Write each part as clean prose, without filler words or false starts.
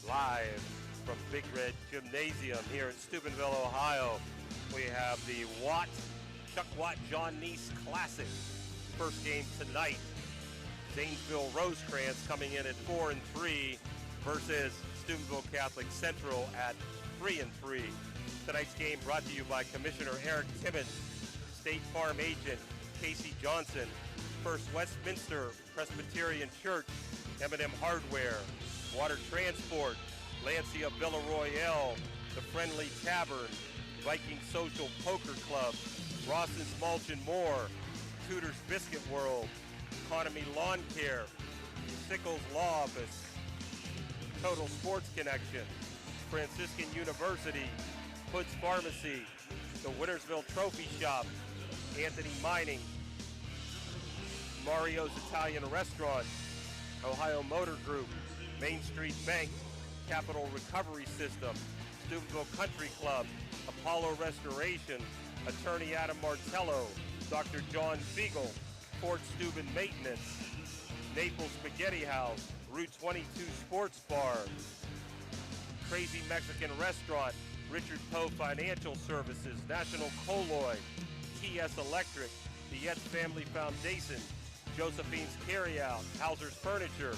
Live from Big Red Gymnasium here in Steubenville, Ohio. We have the Chuck Watt John Nese Classic. First game tonight. Zanesville Rosecrans coming in at 4-3 versus Steubenville Catholic Central at 3-3. Tonight's game brought to you by Commissioner Eric Timmons, State Farm Agent Casey Johnson, First Westminster Presbyterian Church, M&M Hardware, Water Transport, Lancia Villa Royale, The Friendly Tavern, Viking Social Poker Club, Rawson's Mulch and More, Tudor's Biscuit World, Economy Lawn Care, Sickles Law Office, Total Sports Connection, Franciscan University, Hood's Pharmacy, the Wintersville Trophy Shop, Anthony Mining, Mario's Italian Restaurant, Ohio Motor Group, Main Street Bank, Capital Recovery System, Steubenville Country Club, Apollo Restoration, Attorney Adam Martello, Dr. John Fiegel, Fort Steuben Maintenance, Naples Spaghetti House, Route 22 Sports Bar, Crazy Mexican Restaurant, Richard Poe Financial Services, National Colloid, TS Electric, the Yates Family Foundation, Josephine's Carryout, Hauser's Furniture,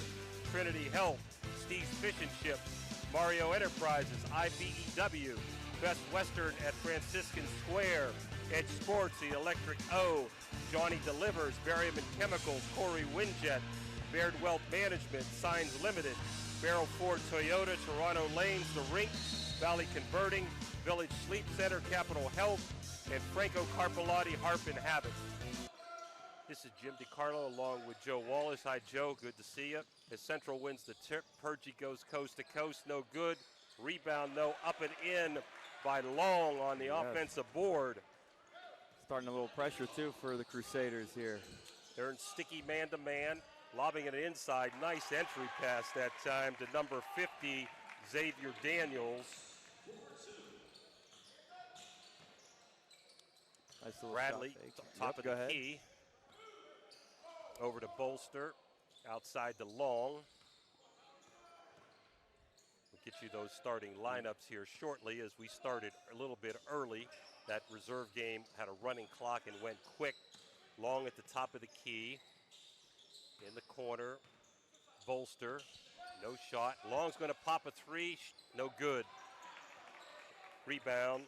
Trinity Health, Steve's Fish and Chips, Mario Enterprises, IBEW, Best Western at Franciscan Square, Edge Sports, The Electric O, Johnny Delivers, Berryman Chemicals, Corey Winjet, Baird Wealth Management, Signs Limited, Barrel Ford Toyota, Toronto Lanes, The Rink, Valley Converting, Village Sleep Center, Capital Health, and Franco Carpellotti Harp and Habit. This is Jim DiCarlo along with Joe Wallace. Hi, Joe. Good to see you. As Central wins the tip, Purgie goes coast to coast. No good. Rebound, no. Up and in by Long on the offensive board. Starting a little pressure, too, for the Crusaders here. They're in sticky man-to-man, lobbing it inside. Nice entry pass that time to number 50, Xavier Daniels. Nice little Bradley, top of the ahead. key. Over to Bolster, outside to Long. We'll get you those starting lineups here shortly as we started a little bit early. That reserve game had a running clock and went quick. Long at the top of the key. In the corner, Bolster, no shot. Long's going to pop a three, no good. Rebound,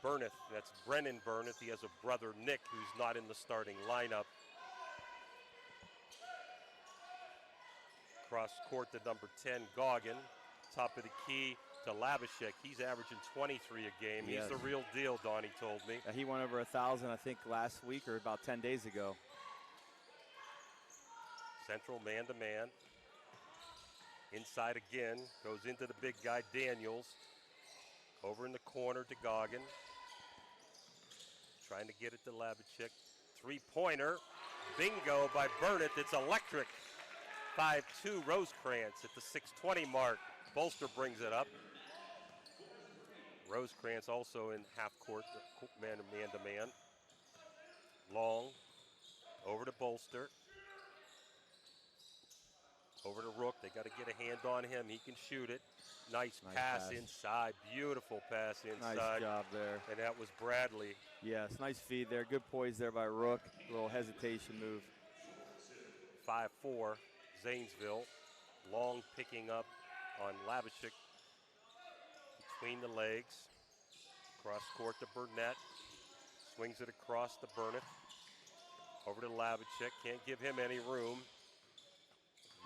Burnett. That's Brennan Burnett. He has a brother, Nick, who's not in the starting lineup. Cross court to number 10, Goggin. Top of the key to Labashek. He's averaging 23 a game. Yes. He's the real deal, Donnie told me. He went over 1,000, I think, last week or about 10 days ago. Central man-to-man. Inside again. Goes into the big guy, Daniels. Over in the corner to Goggin. Trying to get it to Labachek. Three-pointer. Bingo by Burnett. It's electric. 5-2 Rosecrans at the 6:20 mark. Bolster brings it up. Rosecrans also in half court, man-to-man. Long. Over to Bolster. Over to Rook. They got to get a hand on him. He can shoot it. Nice pass inside. Beautiful pass inside. Nice job there. And that was Bradley. Yes, nice feed there. Good poise there by Rook. A little hesitation move. 5-4 Zanesville. Long picking up on Labashek between the legs. Cross court to Burnett. Swings it across to Burnett. Over to Labachek. Can't give him any room.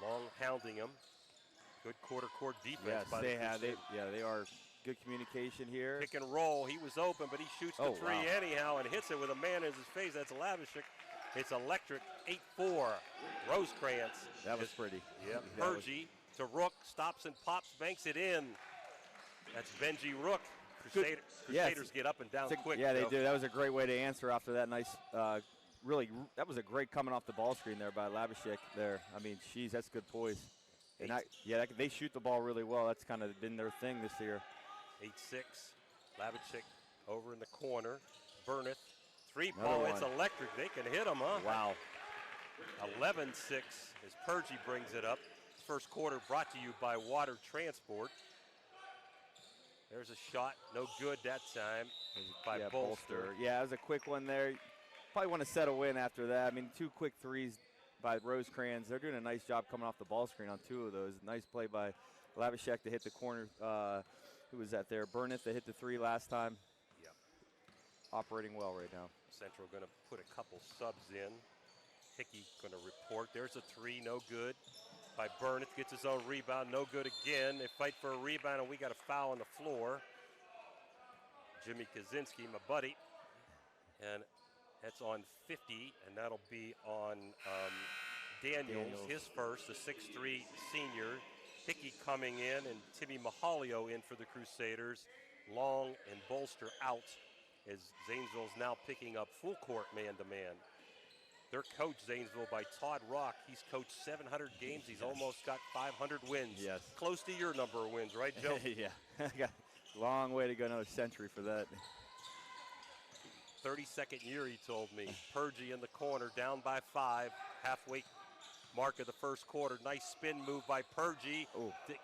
Long hounding him. Good quarter court defense by the Crusaders. They are good communication here. Pick and roll. He was open, but he shoots the three anyhow and hits it with a man in his face. That's Labashek. It's electric. 8-4 Rosecrans. That was pretty. Yeah, Purgie to Rook. Stops and pops. Banks it in. That's Benji Rook. Crusaders get up and down quick. Yeah, they do. That was a great way to answer after that nice that was a great coming off the ball screen there by Labashek there. I mean, that's good poise. And they shoot the ball really well. That's kind of been their thing this year. 8-6. Labachek over in the corner. Burnett. Three-ball. It's electric. They can hit him, huh? Wow. 11-6 as Purgie brings it up. First quarter brought to you by Water Transport. There's a shot, no good that time by Bolster. Yeah, it was a quick one there. Probably want to settle in after that. I mean, 2 quick threes by Rosecrans. They're doing a nice job coming off the ball screen on 2 of those. Nice play by Lavishek to hit the corner. Who was that there? Burnett that hit the 3 last time. Yep. Operating well right now. Central going to put a couple subs in. Hickey going to report. There's a 3, no good. By Burnett, gets his own rebound, no good again. They fight for a rebound, and we got a foul on the floor. Jimmy Kaczynski, my buddy, and that's on 50, and that'll be on Daniels, his first, the 6'3" senior. Hickey coming in, and Timmy Mahalio in for the Crusaders. Long and Bolster out, as Zanesville's now picking up full court man-to-man. They're coached, Zanesville, by Todd Rock. He's coached 700 games. He's almost got 500 wins. Yes. Close to your number of wins, right, Joe? Yeah. Got a long way to go, another century for that. 32nd year, he told me. Purgy in the corner, down by 5. Halfway mark of the first quarter. Nice spin move by Purgy.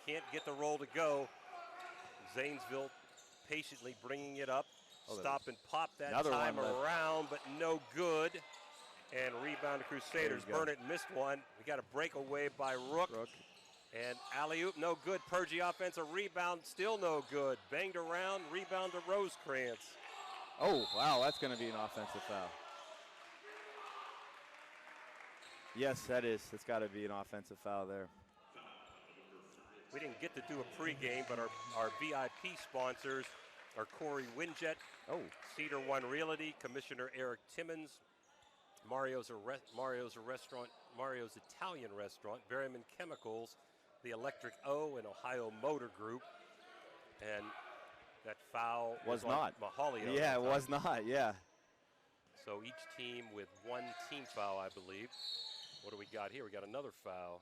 Can't get the roll to go. Zanesville patiently bringing it up. Stop and pop that time around, but no good. And rebound to Crusaders. Burnett missed one. We got a breakaway by Rook. And alley-oop, no good. Purgy offensive rebound, still no good. Banged around, rebound to Rosecrans. Oh, wow, that's going to be an offensive foul. Yes, that is. It's got to be an offensive foul there. We didn't get to do a pregame, but our VIP sponsors are Corey Winjet, Cedar One Realty, Commissioner Eric Timmons, Mario's Italian Restaurant, Berryman Chemicals, the Electric O, and Ohio Motor Group. And that foul was not Mahalio. Yeah, it was not, yeah. So each team with 1 team foul, I believe. What do we got here? We got another foul.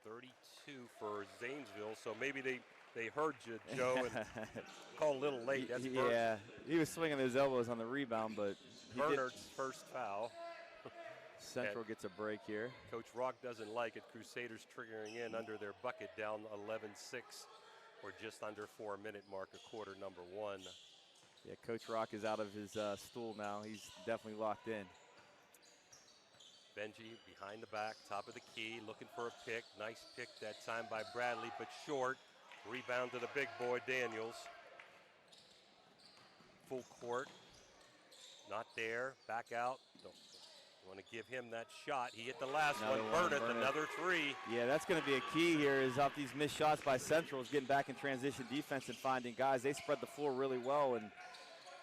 32 for Zanesville, so maybe they heard you, Joe, and called a little late. That's yeah, he was swinging his elbows on the rebound, but Bernard's first foul. Central gets a break here. Coach Rock doesn't like it. Crusaders triggering in under their bucket, down 11-6, or just under 4-minute mark of quarter number 1. Yeah, Coach Rock is out of his stool now. He's definitely locked in. Benji behind the back, top of the key, looking for a pick. Nice pick that time by Bradley, but short. Rebound to the big boy, Daniels. Full court. Not there. Back out. Want to give him that shot. He hit the last one. Burnett, another 3. Yeah, that's going to be a key here, is off these missed shots by Central, is getting back in transition defense and finding guys. They spread the floor really well, and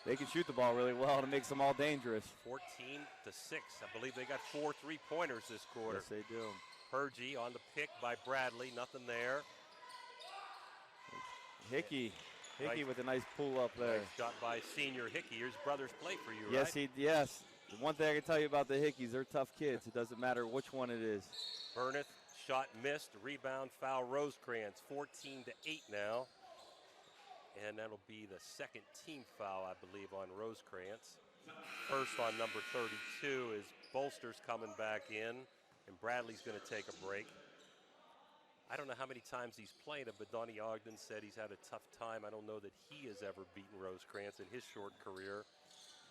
they can shoot the ball really well, and it makes them all dangerous. 14-6. I believe they got 4 3-pointers this quarter. Yes, they do. Purgy on the pick by Bradley. Nothing there. Hickey with a nice pull up there. Nice shot by senior Hickey. His brothers play for you, yes, right? Yes. The one thing I can tell you about the Hickeys, they're tough kids. It doesn't matter which one it is. Burnett, shot missed. Rebound foul, Rosecrans. 14-8 now. And that'll be the second team foul, I believe, on Rosecrans. First on number 32 is Bolster's coming back in, and Bradley's going to take a break. I don't know how many times he's played him, but Donnie Ogden said he's had a tough time. I don't know that he has ever beaten Rosecrans in his short career.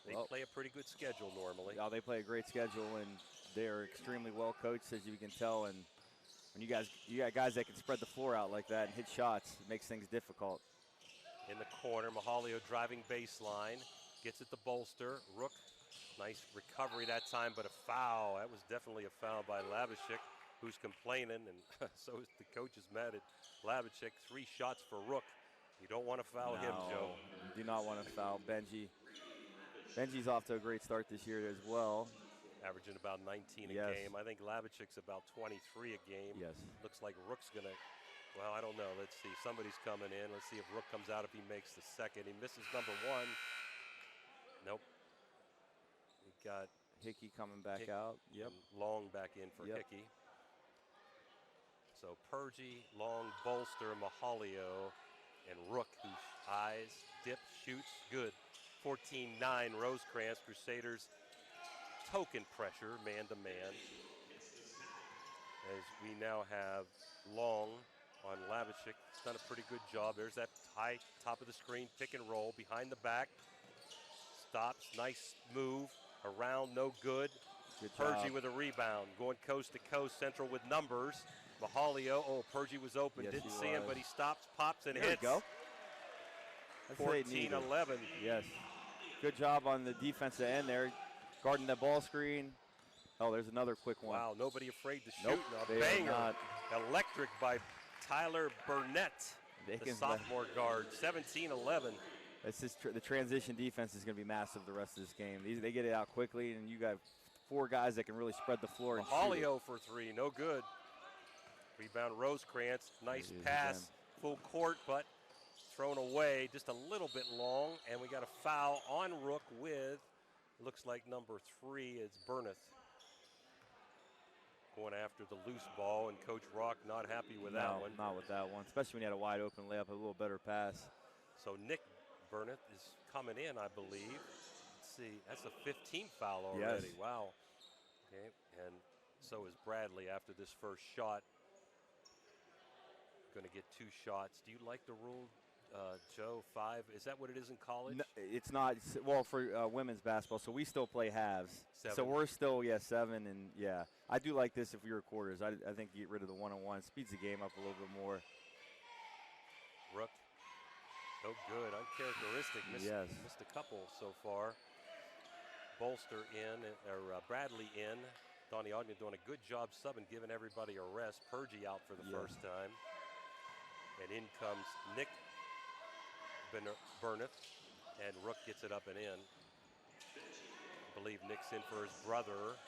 They play a pretty good schedule normally. Yeah, they play a great schedule, and they're extremely well coached, as you can tell. And when you got guys that can spread the floor out like that and hit shots, it makes things difficult. In the corner, Mahalio driving baseline, gets it to Bolster. Rook, nice recovery that time, but a foul. That was definitely a foul by Lavishek, who's complaining, and so is the coach is mad at Lavishek. 3 shots for Rook. You don't want to foul him, Joe. You do not want to foul Benji. Benji's off to a great start this year as well. Averaging about 19 a game. I think Lavishek's about 23 a game. Yes. Looks like Rook's going to, well, I don't know. Let's see. Somebody's coming in. Let's see if Rook comes out if he makes the second. He misses number 1. Nope. We got Hickey coming back out. Yep. Long back in for Hickey. So Purgy, Long, Bolster, Mahalio, and Rook, whose eyes, dip, shoots, good. 14-9, Rosecrans. Crusaders token pressure, man-to-man. As we now have Long on Lavishik. He's done a pretty good job. There's that high top of the screen, pick and roll, behind the back. Stops, nice move, around, no good. Good Purgie job. with a rebound, going coast to coast, Central with numbers. Mahalio, Purgie was open, Yes, didn't he see him, was. but he stops, pops, and There hits. we go. That's what they needed. 14-11. Yes. Good job on the defensive end there, guarding the ball screen. Oh, there's another quick one. Wow, nobody afraid to shoot. Nope, A they are banger. not. Electric by Tyler Burnett, the can- sophomore guard. 17-11. It's just the transition defense is going to be massive the rest of this game. They get it out quickly, and you got 4 guys that can really spread the floor and shoot it. Mahalio for 3, no good. Rebound Rosecrans, nice It is pass, again. full court, but thrown away just a little bit long, and we got a foul on Rook with, looks like number 3 is Burnett. Going after the loose ball, and Coach Rock not happy with that one. Not with that one, especially when you had a wide open layup, a little better pass. So Nick Burnett is coming in, I believe. Let's see, that's a 15th foul already. Yes. Wow. Okay, and so is Bradley after this first shot. Going to get 2 shots. Do you like the rule, Joe? 5? Is that what it is in college? No, it's not. Well, for women's basketball, so we still play halves. 7. So we're still 7, and I do like this if we were quarters. I think get rid of the one-on-one, speeds the game up a little bit more. Rook, no good, uncharacteristic. Missed a couple so far. Bolster in, or Bradley in. Donnie Ogden doing a good job subbing, giving everybody a rest. Purgie out for the first time. And in comes Nick Burnett, and Rook gets it up and in. I believe Nick's in for his brother.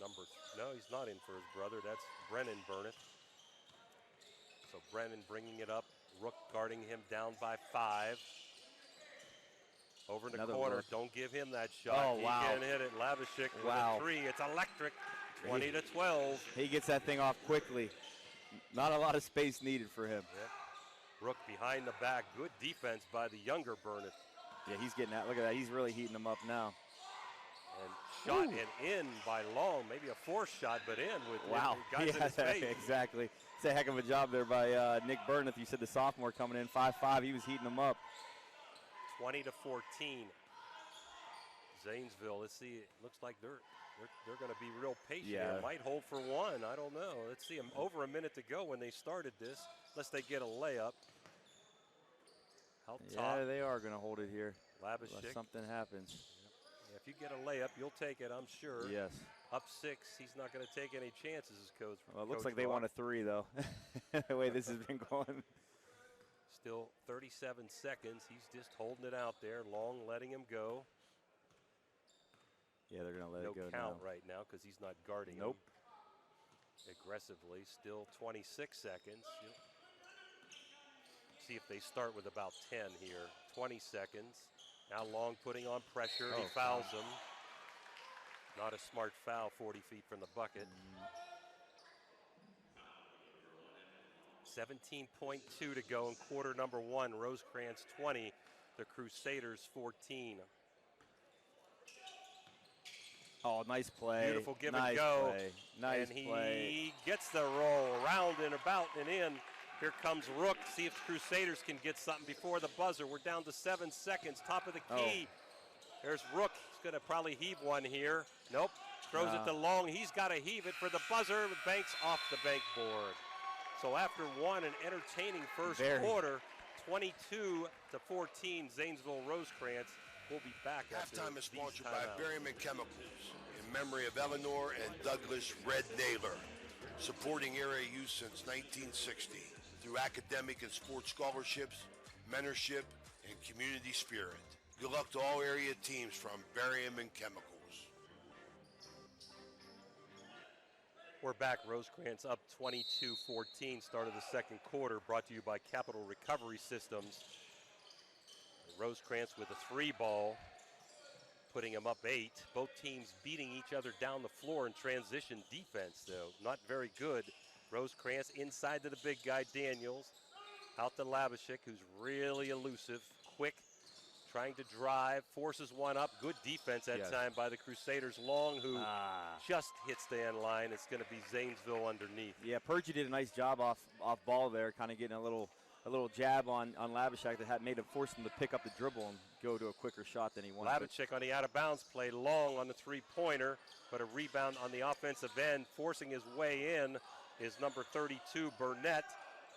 No, he's not in for his brother. That's Brennan Burnett. So Brennan bringing it up. Rook guarding him down by 5. Over in the Another corner. look. Don't give him that shot. Oh, He wow. can hit it. Lavishik with Wow. a 3. It's electric. 20-12. He gets that thing off quickly. Not a lot of space needed for him. Yep. Rook behind the back. Good defense by the younger Burnett. Yeah, he's getting that. Look at that. He's really heating them up now. And shot and in by Long. Maybe a 4th shot, but in with guys in his face. Exactly. It's a heck of a job there by Nick Burnett. You said the sophomore coming in 5'5". He was heating them up. 20-14. Zanesville. Let's see. It looks like they're going to be real patient. Yeah. It might hold for 1. I don't know. Let's see. Over a minute to go when they started this. Unless they get a layup. Out top. Yeah, they are going to hold it here. Lavishik. Unless something happens. If you get a layup, you'll take it, I'm sure. Yes. Up 6, he's not going to take any chances as coach. Well, it looks like they want a 3, though, the way this has been going. Still 37 seconds. He's just holding it out there. Long letting him go. Yeah, they're going to let it go No count now. right now because he's not guarding him aggressively. Still 26 seconds. See if they start with about 10 here. 20 seconds. Now Long putting on pressure. He fouls him. Not a smart foul 40 feet from the bucket. 17.2 to go in quarter number 1. Rosecrans 20. The Crusaders 14. Oh, nice play. Beautiful give nice and go. Play. Nice and play. he gets the roll around and about and in. Here comes Rook. See if the Crusaders can get something before the buzzer. We're down to 7 seconds. Top of the key. There's Rook. He's going to probably heave one here. Nope. Throws it to Long. He's got to heave it for the buzzer. Banks off the bank board. So after an entertaining first quarter, 22-14, Zanesville Rosecrans. We'll be back after Halftime is sponsored by timeouts. Barium and Chemicals in memory of Eleanor and Douglas Red Naylor, supporting area youth since 1960 through academic and sports scholarships, mentorship, and community spirit. Good luck to all area teams from Barium and Chemicals. We're back. Rosecrans up 22-14. Start of the second quarter. Brought to you by Capital Recovery Systems. Rosecrans with a 3 ball, putting them up 8. Both teams beating each other down the floor in transition defense, though. Not very good. Rosecrans inside to the big guy, Daniels. Out to Lavishik, who's really elusive. Quick, trying to drive, forces one up. Good defense that time by the Crusaders. Long, who just hits the end line. It's going to be Zanesville underneath. Yeah, Purgie did a nice job off ball there, kind of getting a little jab on Labashek that had made him force him to pick up the dribble and go to a quicker shot than he wanted. Labashek on the out-of-bounds play, Long on the three-pointer, but a rebound on the offensive end, forcing his way in is number 32, Burnett.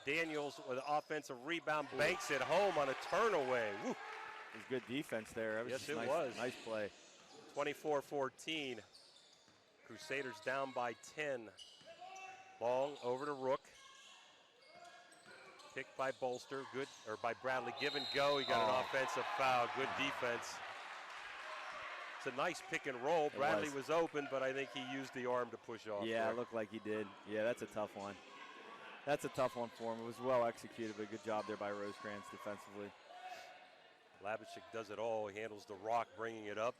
Daniels with an offensive rebound, banks it home on a turnaway. Woo. It was good defense there. It was Yes, it nice, was. Nice play. 24-14. Crusaders down by 10. Long over to Rook. Picked by Bolster, good, or by Bradley. Give and go. He got an offensive foul. Good defense. It's a nice pick and roll. Bradley was open, but I think he used the arm to push off. Yeah, it looked like he did. Yeah, that's a tough one. That's a tough one for him. It was well executed, but good job there by Rosecrans defensively. Labashek does it all. He handles the rock, bringing it up.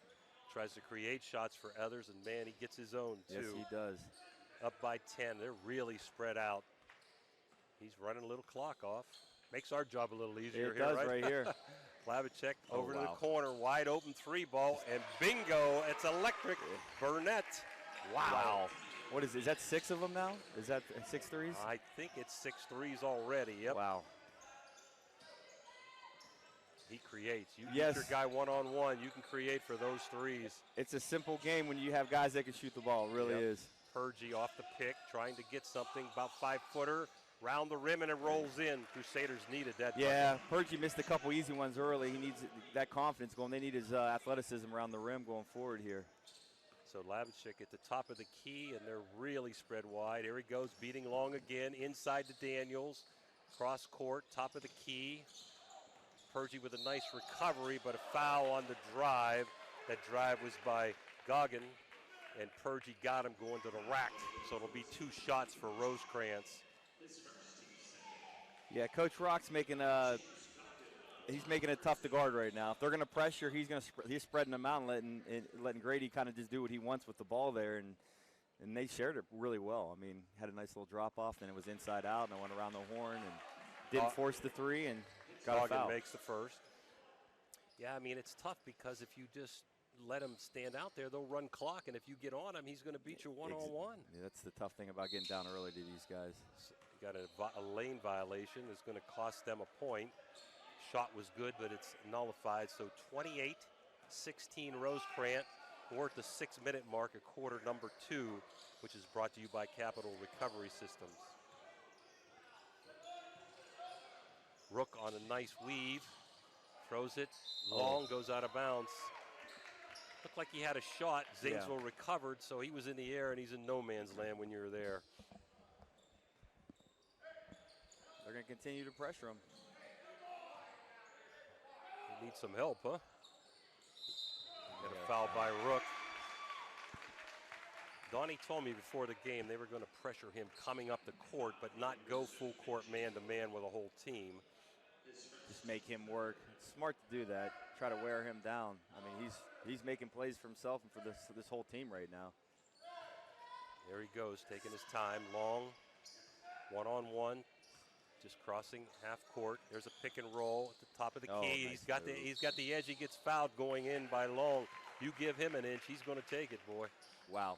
Tries to create shots for others, and man, he gets his own too. Yes, he does. Up by 10. They're really spread out. He's running a little clock off. Makes our job a little easier it here, does right? here. Labashek over to the corner, wide open three ball, and bingo, it's electric. Burnett. Wow. What is it? Is that 6 of them now? Is that 6 threes? I think it's 6 threes already. Yep. Wow. He creates. You get your guy one-on-one, you can create for those threes. It's a simple game when you have guys that can shoot the ball. It really is. Purgie off the pick, trying to get something, about 5-footer, round the rim, and it rolls in. Crusaders needed that. Yeah, Purgie missed a couple easy ones early. He needs that confidence going. They need his athleticism around the rim going forward here. So Labashek at the top of the key, and they're really spread wide. Here he goes, beating Long again, inside to Daniels. Cross court, top of the key. Purgie with a nice recovery, but a foul on the drive. That drive was by Goggin, and Purgie got him going to the rack. So it'll be 2 shots for Rosecrans. Yeah, Coach Rock's making it tough to guard right now. If they're going to pressure, he's spreading them out and letting Grady kind of just do what he wants with the ball there, and they shared it really well. I mean, had a nice little drop off, then it was inside out, and I went around the horn and didn't force the three and got a foul. Makes the first. Yeah, I mean, it's tough because if you just let him stand out there, they'll run clock, and if you get on him, he's going to beat you one-on-one. Yeah, that's the tough thing about getting down early to these guys. So you got a lane violation. It's going to cost them a point. Shot was good, but it's nullified. So 28-16 Rosecrans. We're at the 6-minute mark of quarter number 2, which is brought to you by Capital Recovery Systems. Rook on a nice weave. Throws it. Long, goes out of bounds. Looked like he had a shot. Zanesville recovered, so he was in the air, and he's in no man's land when you're there. They're going to continue to pressure him. He needs some help, huh? Got a foul by Rook. Donnie told me before the game they were going to pressure him coming up the court, but not go full court man-to-man with a whole team. Just make him work. It's smart to do that. Try to wear him down. I mean, he's making plays for himself and for this whole team right now. There he goes, taking his time. Long, one-on-one, just crossing half court. There's a pick and roll at the top of the key. Nice he's got the edge. He gets fouled going in by Long. You give him an inch, he's going to take it, boy. Wow.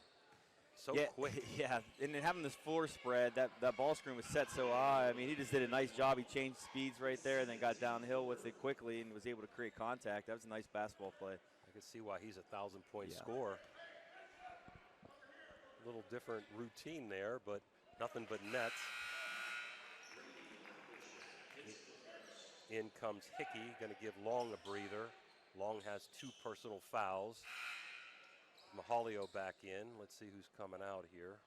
So quick. Yeah, and then having this floor spread, that ball screen was set so high. I mean, he just did a nice job. He changed speeds right there and then got downhill with it quickly and was able to create contact. That was a nice basketball play. I can see why he's a 1,000-point scorer. A little different routine there, but nothing but nets. In comes Hickey, going to give Long a breather. Long has 2 personal fouls. Mahalio back in. Let's see who's coming out here.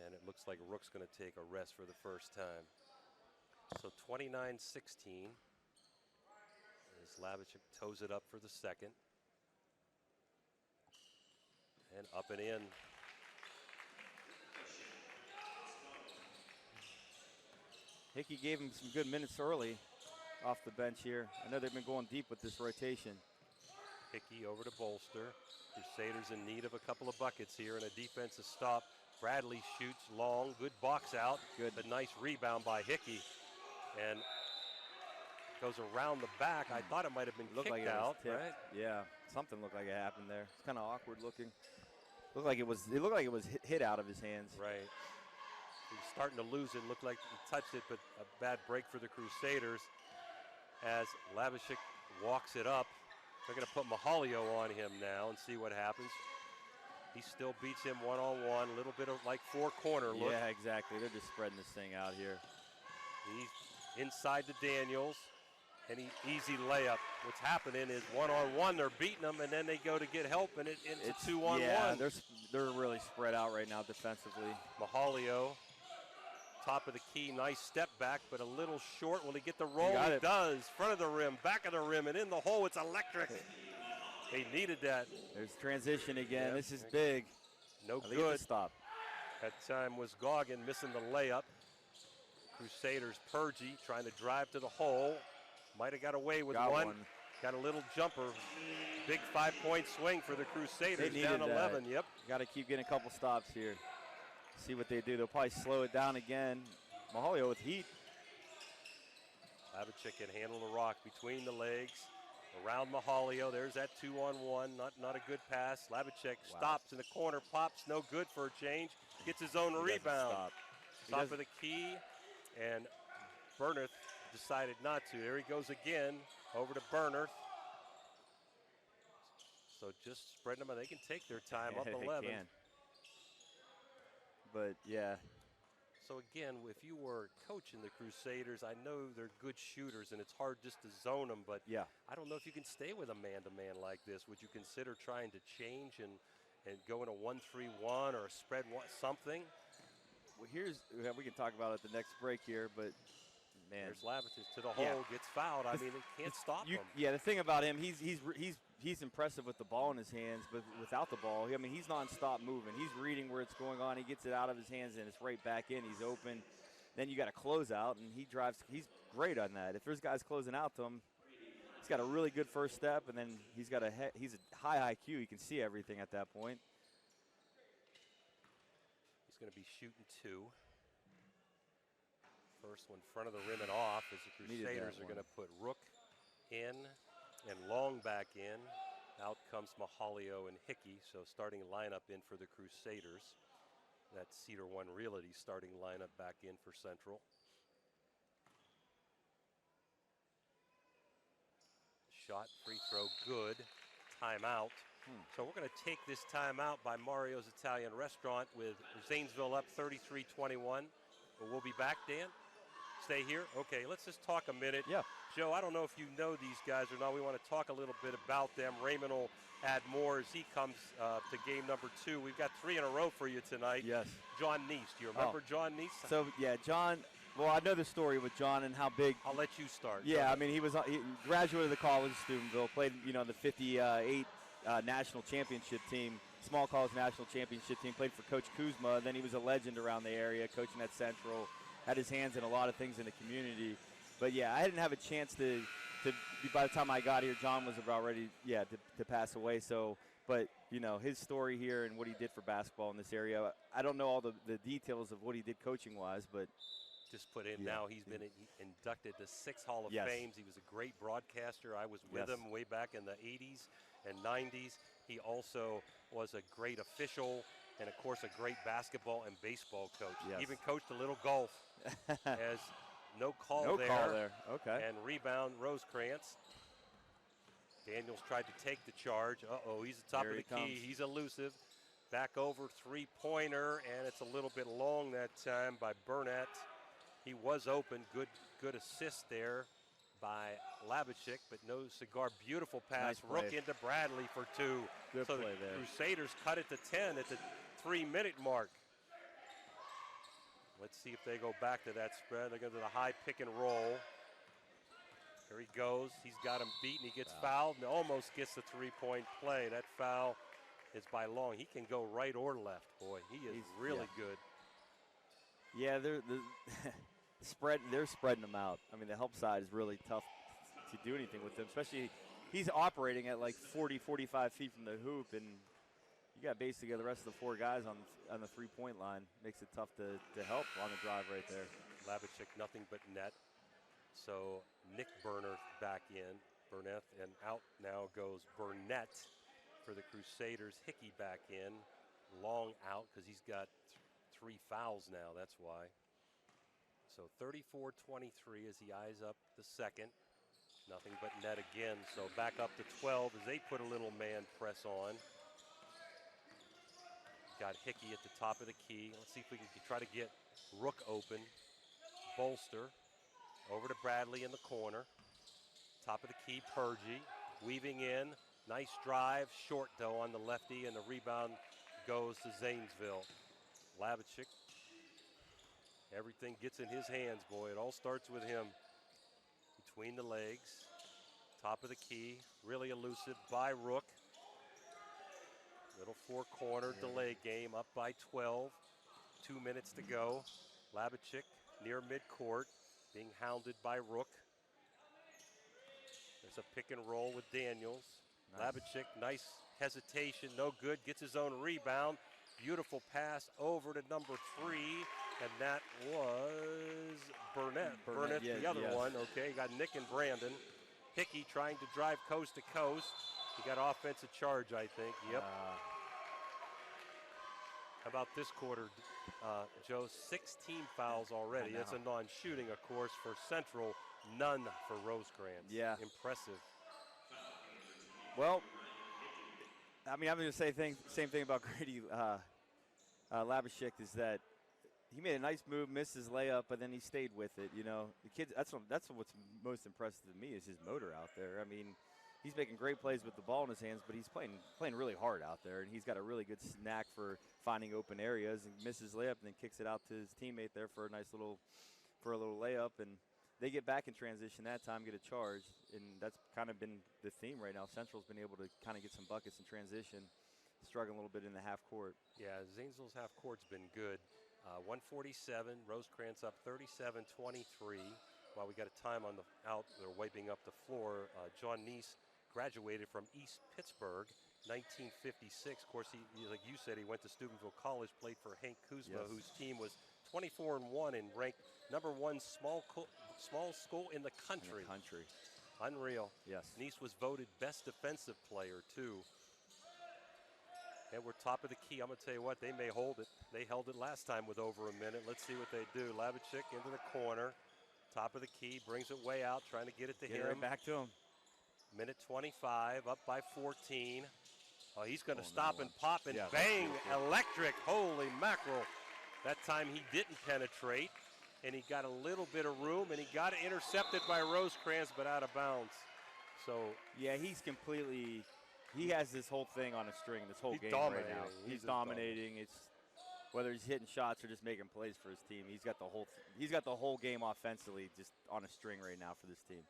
And it looks like Rook's going to take a rest for the first time. So 29-16 as Labashek toes it up for the second. And up and in. Hickey gave him some good minutes early off the bench here. I know they've been going deep with this rotation. Hickey over to Bolster. Crusaders in need of a couple of buckets here and a defensive stop. Bradley shoots Long, good box out. Good. But nice rebound by Hickey. And Goes around the back. I thought it might have been Looked kicked like it was out, tipped. right? Yeah, something looked like it happened there. It's kind of awkward looking. Looked like it was. It looked like it was hit out of his hands. Right. He was starting to lose it. Looked like he touched it, but a bad break for the Crusaders as Labashik walks it up. They're going to put Mahalio on him now and see what happens. He still beats him one-on-one. A little bit of like four-corner look. Yeah, exactly. They're just spreading this thing out here. He's inside the Daniels. Any easy layup. What's happening is one-on-one, they're beating them, and then they go to get help, and it's a two-on-one. Yeah, they're really spread out right now defensively. Mahalio, top of the key, nice step back, but a little short. Will he get the roll? He does. Front of the rim, back of the rim, and in the hole. It's electric. They needed that. There's transition again. Yeah. This is big. No I good. Stop. That time was Goggin missing the layup. Crusaders, Purgy trying to drive to the hole. Might have got away with one. Got a little jumper. Big 5-point swing for the Crusaders. Down 11. Yep. Got to keep getting a couple stops here. See what they do. They'll probably slow it down again. Mahalio with heat. Labachik can handle the rock between the legs. Around Mahalio. There's that 2-on-1. Not a good pass. Labachik stops in the corner. Pops. No good for a change. Gets his own rebound. Top of the key. And Bernerth decided not to. There he goes again. Over to Bernerth. So just spreading them. They can take their time up 11. Can. But, yeah. So, again, if you were coaching the Crusaders, I know they're good shooters, and it's hard just to zone them. But yeah. I don't know if you can stay with a man-to-man like this. Would you consider trying to change and go in a 1-3-1 or a spread something? Well, we can talk about it at the next break here, but, man. There's Lavitus to the hole, gets fouled. I mean, they can't stop him. Yeah, the thing about him, he's impressive with the ball in his hands, but without the ball, I mean, he's nonstop moving. He's reading where it's going on. He gets it out of his hands, and it's right back in. He's open. Then you got to close out, and he drives. He's great on that. If there's guys closing out to him, he's got a really good first step, and then he's a high IQ. He can see everything at that point. He's going to be shooting two. First one front of the rim and off as the Crusaders are going to put Rook in and Long back in. Out comes Mahalio and Hickey, so starting lineup in for the Crusaders. That Cedar One Realty starting lineup back in for Central. Shot, free throw, good. Timeout. So we're going to take this timeout by Mario's Italian Restaurant with Zanesville up 33-21. We'll be back, Dan. Stay here? Okay, let's just talk a minute. Yeah. Joe, I don't know if you know these guys or not. We want to talk a little bit about them. Raymond will add more as he comes to game number 2. We've got 3 in a row for you tonight. Yes. John Nese. Do you remember John Nese? So, yeah, John, well, I know the story with John and how big. I'll let you start. Yeah, I mean, he graduated of the College of Steubenville, played, the 58 national championship team, small college national championship team, played for Coach Kuzma. Then he was a legend around the area, coaching at Central. Had his hands in a lot of things in the community. But, yeah, I didn't have a chance to by the time I got here, John was about ready, to pass away. So, but, his story here and what he did for basketball in this area, I don't know all the details of what he did coaching-wise, but. Just put in now he's been inducted to 6 Hall of Fames. He was a great broadcaster. I was with him way back in the 80s and 90s. He also was a great official and, of course, a great basketball and baseball coach. Yes. Even coached a little golf. As no call there. Okay. And rebound, Rosecrans. Daniels tried to take the charge. He's at the top of the key. He's elusive. Back over, three-pointer, and it's a little bit long that time by Burnett. He was open. Good assist there by Labachik, but no cigar. Beautiful pass. Nice Rook into Bradley for 2. Good so play the there. Crusaders cut it to 10 at the 3-minute mark. Let's see if they go back to that spread. They're going to do the high pick and roll. Here he goes. He's got him beaten. He gets fouled and almost gets the 3-point play. That foul is by Long. He can go right or left. Boy, he's really good. Yeah, they're spreading them out. I mean, the help side is really tough to do anything with them, especially he's operating at like 40, 45 feet from the hoop, and you got basically the rest of the 4 guys on the 3-point line. Makes it tough to help on the drive right there. Labachik, nothing but net. So Nick back in, Burnett, and out now goes Burnett for the Crusaders. Hickey back in, Long out because he's got 3 fouls now, that's why. So 34-23 as he eyes up the second. Nothing but net again, so back up to 12 as they put a little man press on. Got Hickey at the top of the key. Let's see if we can try to get Rook open. Bolster over to Bradley in the corner. Top of the key, Purgy weaving in. Nice drive, short though on the lefty, and the rebound goes to Zanesville. Lavichik, everything gets in his hands, boy. It all starts with him. Between the legs, top of the key, really elusive by Rook. Little four-corner delay game, up by 12. 2 minutes to go. Labichik near midcourt, being hounded by Rook. There's a pick and roll with Daniels. Nice. Labichik, nice hesitation, no good. Gets his own rebound. Beautiful pass over to number 3, and that was Burnett. Burnett, the other one. Okay, got Nick and Brandon. Hickey trying to drive coast to coast. He got offensive charge, I think. Yep. How about this quarter, Joe? 16 fouls already. That's a non-shooting, of course, for Central. None for Rosecrans. Yeah. Impressive. Well, I mean, I'm going to say same thing about Grady Labashik, is that he made a nice move, missed his layup, but then he stayed with it. You know, the kid. That's what's most impressive to me is his motor out there. I mean, he's making great plays with the ball in his hands, but he's playing really hard out there, and he's got a really good knack for finding open areas and misses layup and then kicks it out to his teammate there for a little layup, and they get back in transition that time, get a charge, and that's kind of been the theme right now. Central's been able to kind of get some buckets in transition, struggling a little bit in the half court. Yeah, Zanesville's half court's been good. 147, Rosecrans up 37-23. While we got a time on the out, they're wiping up the floor. John Nese graduated from East Pittsburgh, 1956. Of course, he like you said, he went to Steubenville College, played for Hank Kuzma, whose team was 24-1 and ranked number 1 small school in the country. Unreal. Yes. Nese was voted best defensive player too. And we're top of the key. I'm going to tell you what, they may hold it. They held it last time with over a minute. Let's see what they do. Labichik into the corner. Top of the key, brings it way out, trying to get it to him. Right back to him. Minute 25, up by 14. Oh, he's going to stop and pop and bang, electric. Holy mackerel. That time he didn't penetrate, and he got a little bit of room, and he got it intercepted by Rosecrans, but out of bounds. So yeah, he has this whole thing on a string, this whole game right now. He's dominating. It's whether he's hitting shots or just making plays for his team. He's got the whole game offensively just on a string right now for this team.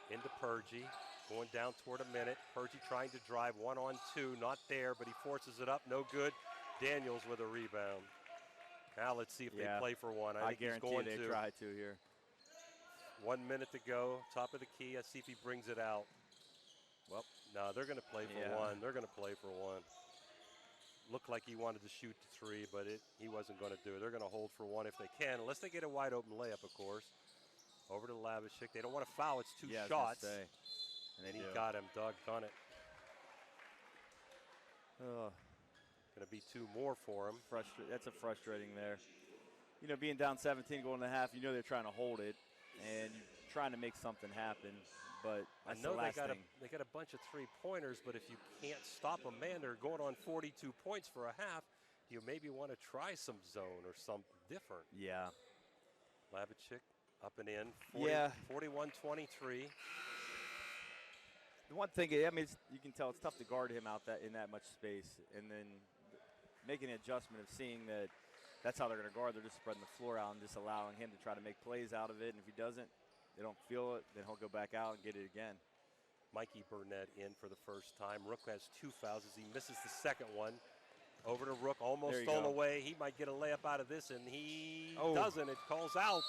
Into Purgy, going down toward a minute. Purgy trying to drive 1-on-2, not there, but he forces it up, no good. Daniels with a rebound. Now let's see if they play for one. I think guarantee he's going they try to here. 1 minute to go, top of the key. Let's see if he brings it out. Well, no, they're going to play for one. They're going to play for one. Looked like he wanted to shoot the 3, but he wasn't going to do it. They're going to hold for one if they can, unless they get a wide open layup, of course. Over to Lavichik. They don't want to foul. It's 2 shots. And then he got him. Doggone it. Going to be 2 more for him. That's a frustrating there. You know, being down 17 going to the half, you know they're trying to hold it and trying to make something happen. But I know they got a bunch of 3-pointers, but if you can't stop a man, they're going on 42 points for a half. You maybe want to try some zone or something different. Yeah. Labichik up and in. 41-23. The one thing, I mean, you can tell it's tough to guard him out in that much space, and then making an adjustment of seeing that that's how they're going to guard. They're just spreading the floor out and just allowing him to try to make plays out of it. And if he doesn't, they don't feel it, then he'll go back out and get it again. Mikey Burnett in for the first time. Rook has 2 fouls as he misses the second one. Over to Rook, almost stolen away. He might get a layup out of this, and he doesn't. It calls out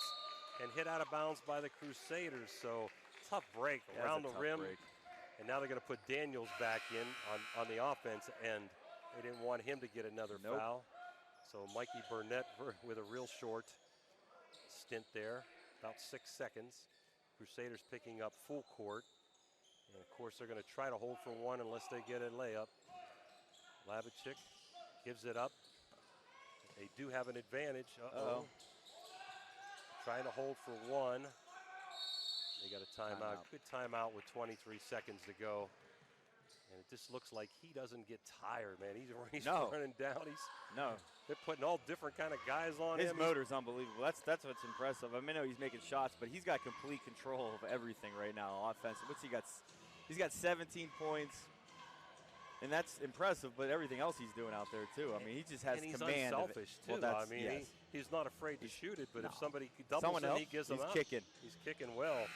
and hit out of bounds by the Crusaders. So tough break around the rim. And now they're going to put Daniels back in on the offense end. They didn't want him to get another foul. So Mikey Burnett with a real short stint there, about 6 seconds. Crusaders picking up full court. And of course, they're going to try to hold for one unless they get a layup. Labichik gives it up. They do have an advantage. Uh-oh. Trying to hold for one. They got a timeout. Good timeout with 23 seconds to go. And it just looks like he doesn't get tired, man. He's running down. They're putting all different kind of guys on him. His motor's unbelievable. That's what's impressive. I mean, I know he's making shots, but he's got complete control of everything right now offensive. What's he got? He's got 17 points, and that's impressive. But everything else he's doing out there too. I mean, he just has and he's command. Unselfish too. Well, I mean, he's not afraid to shoot it. But if somebody doubles Someone him, else, he gives them out. He's kicking well.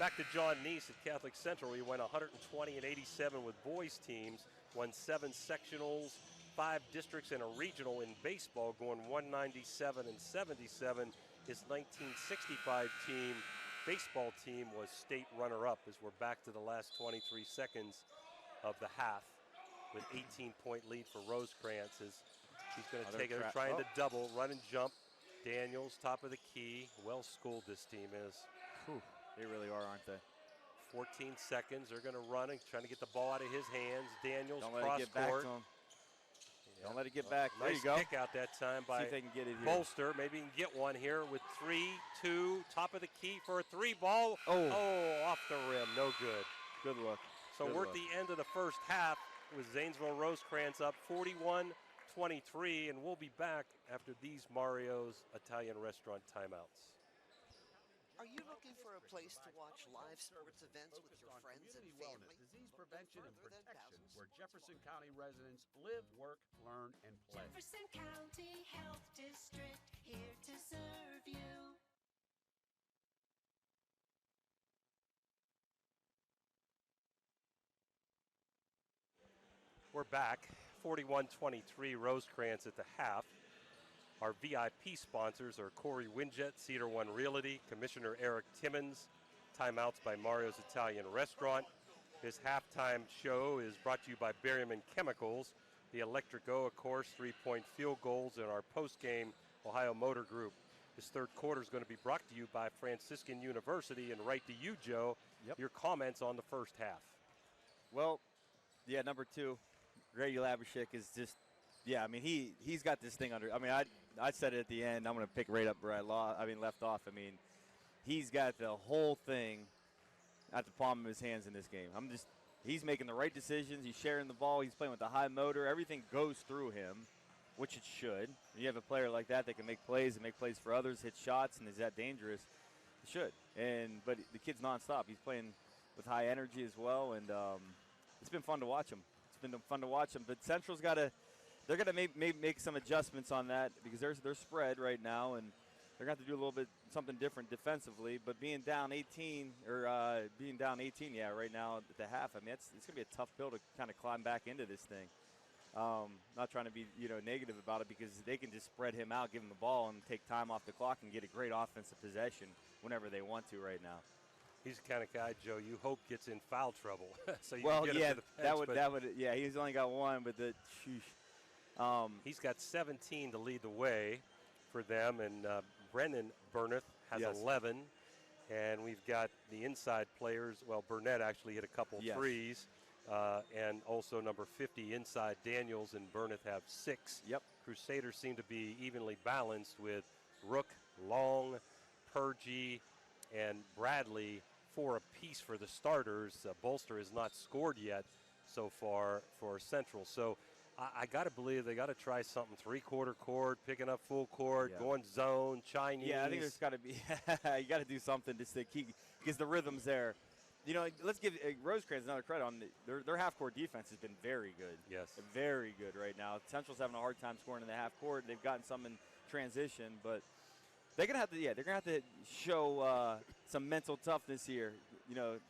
Back to John Nese at Catholic Central. He went 120 and 87 with boys teams. Won 7 sectionals, 5 districts, and a regional in baseball, going 197 and 77. His 1965 baseball team was state runner-up as we're back to the last 23 seconds of the half with 18-point lead for Rosecrans. He's going to take it, trying to double, run and jump. Daniels, top of the key. Well-schooled this team is. Whew, they really are, aren't they? 14 seconds. They're going to run and trying to get the ball out of his hands. Daniels Don't let it get back to him. Don't let it get back. There you go. Nice kick out that time by See if they can get it here. Bolster. Maybe he can get one here with 3, 2, top of the key for a 3 ball. Oh, off the rim. No good. Good look. So we're at the end of the first half with Zanesville Rosecrans up 41-23, and we'll be back after these Mario's Italian restaurant timeouts. Are you looking for a place to watch live sports events with your friends and family? Disease prevention and protection, where Jefferson County residents live, work, learn, and play. Jefferson County Health District, here to serve you. We're back, 41-23, Rosecrans at the half. Our VIP sponsors are Corey Winjet, Cedar One Realty, Commissioner Eric Timmons, timeouts by Mario's Italian Restaurant. This halftime show is brought to you by Berryman Chemicals, the Electric O, of course, 3-point field goals, and our post-game Ohio Motor Group. This third quarter is going to be brought to you by Franciscan University, and right to you, Joe, your comments on the first half. Well, yeah, number 2, Grady Labashik is just, I mean, he's got this thing under. I mean, I said it at the end. I'm going to pick right up where I left off. I mean, he's got the whole thing at the palm of his hands in this game. He's making the right decisions. He's sharing the ball. He's playing with a high motor. Everything goes through him, which it should. You have a player like that can make plays and make plays for others, hit shots, and is that dangerous? It should. But the kid's nonstop. He's playing with high energy as well, and it's been fun to watch him. It's been fun to watch him. But Central's got to. They're going to make some adjustments on that because they're spread right now, and they're going to have to do a little bit something different defensively. But being down 18 right now at the half, I mean, it's going to be a tough pill to kind of climb back into this thing. Not trying to be negative about it because they can just spread him out, give him the ball, and take time off the clock and get a great offensive possession whenever they want to right now. He's the kind of guy, Joe, you hope gets in foul trouble. So you can get him to the bench, that would he's only got one, but he's got 17 to lead the way for them, and Brennan Burneth has 11, and we've got the inside players. Well, Burnett actually hit a couple threes, and also number 50 inside Daniels and Burneth have 6. Yep. Crusaders seem to be evenly balanced with Rook, Long, Purgie, and Bradley 4 apiece for the starters. Bolster has not scored yet so far for Central. So I got to believe they got to try something. 3/4 court, picking up full court, going zone, Chinese. Yeah, I think there's got to be you got to do something just to keep because the rhythm's there. Let's give Rosecrans another credit on their half-court defense has been very good. Yes, very good right now. Central's having a hard time scoring in the half court. They've gotten some in transition, but they're gonna have to show some mental toughness here.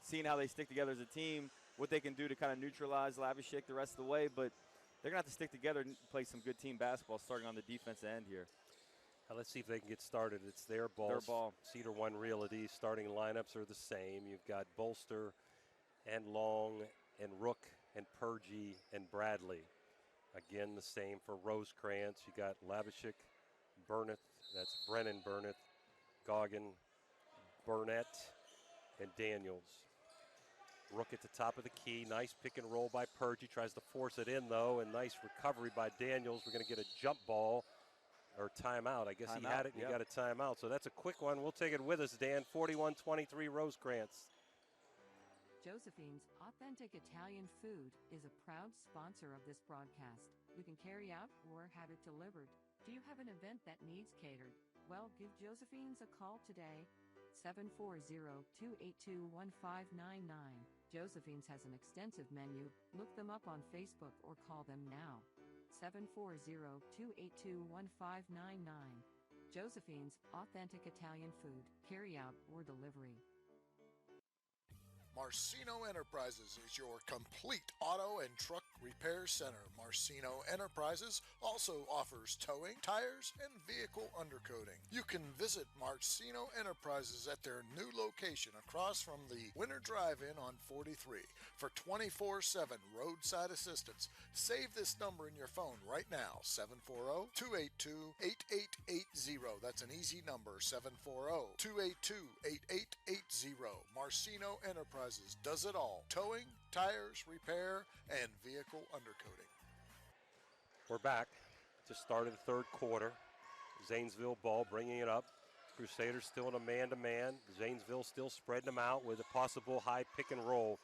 Seeing how they stick together as a team, what they can do to kind of neutralize Labashik the rest of the way, but they're going to have to stick together and play some good team basketball starting on the defensive end here. Now let's see if they can get started. It's their ball. Cedar One Realty starting lineups are the same. You've got Bolster and Long and Rook and Purgie and Bradley. Again, the same for Rosecrans. You got Labashik, Burneth, that's Brennan Burneth, Scoggin, Burnett, and Daniels. Rook at the top of the key. Nice pick and roll by Purge. He tries to force it in, though, and nice recovery by Daniels. We're going to get a jump ball or timeout. I guess he had it and he got a timeout. So that's a quick one. We'll take it with us, Dan. 41-23 Rosecrans. Josephine's Authentic Italian Food is a proud sponsor of this broadcast. You can carry out or have it delivered. Do you have an event that needs catered? Well, give Josephine's a call today. 740-282-1599. Josephine's has an extensive menu. Look them up on Facebook or call them now. 740-282-1599. Josephine's Authentic Italian Food, carry out or delivery. Marcino Enterprises is your complete auto and truck repair center. Marcino Enterprises also offers towing, tires, and vehicle undercoating. You can visit Marcino Enterprises at their new location across from the Winter Drive-In on 43 for 24/7 roadside assistance. Save this number in your phone right now, 740-282-8880. That's an easy number, 740-282-8880. Marcino Enterprises does it all. Towing, tires, repair, and vehicle undercoating. We're back. Just started the third quarter. Zanesville ball, bringing it up. Crusaders still in a man-to-man. Zanesville still spreading them out with a possible high pick and roll.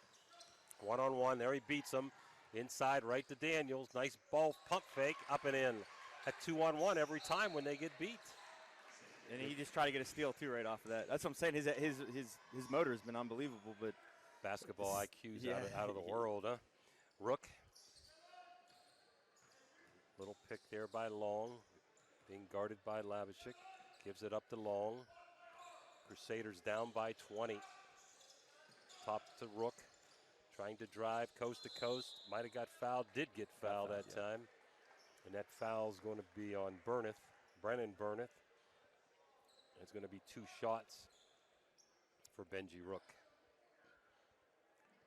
One-on-one. There he beats him. Inside right to Daniels. Nice ball pump fake up and in. At 2-on-1 every time when they get beat. And he just tried to get a steal, too, right off of that. That's what I'm saying. His motor has been unbelievable, but basketball IQ's out of the world, huh? Rook. Little pick there by Long. Being guarded by Lavishik. Gives it up to Long. Crusaders down by 20. Top to Rook. Trying to drive coast to coast. Might have got fouled. Did get fouled that time. And that foul's going to be on Burneth. Brennan Burneth. It's going to be 2 shots for Benji Rook.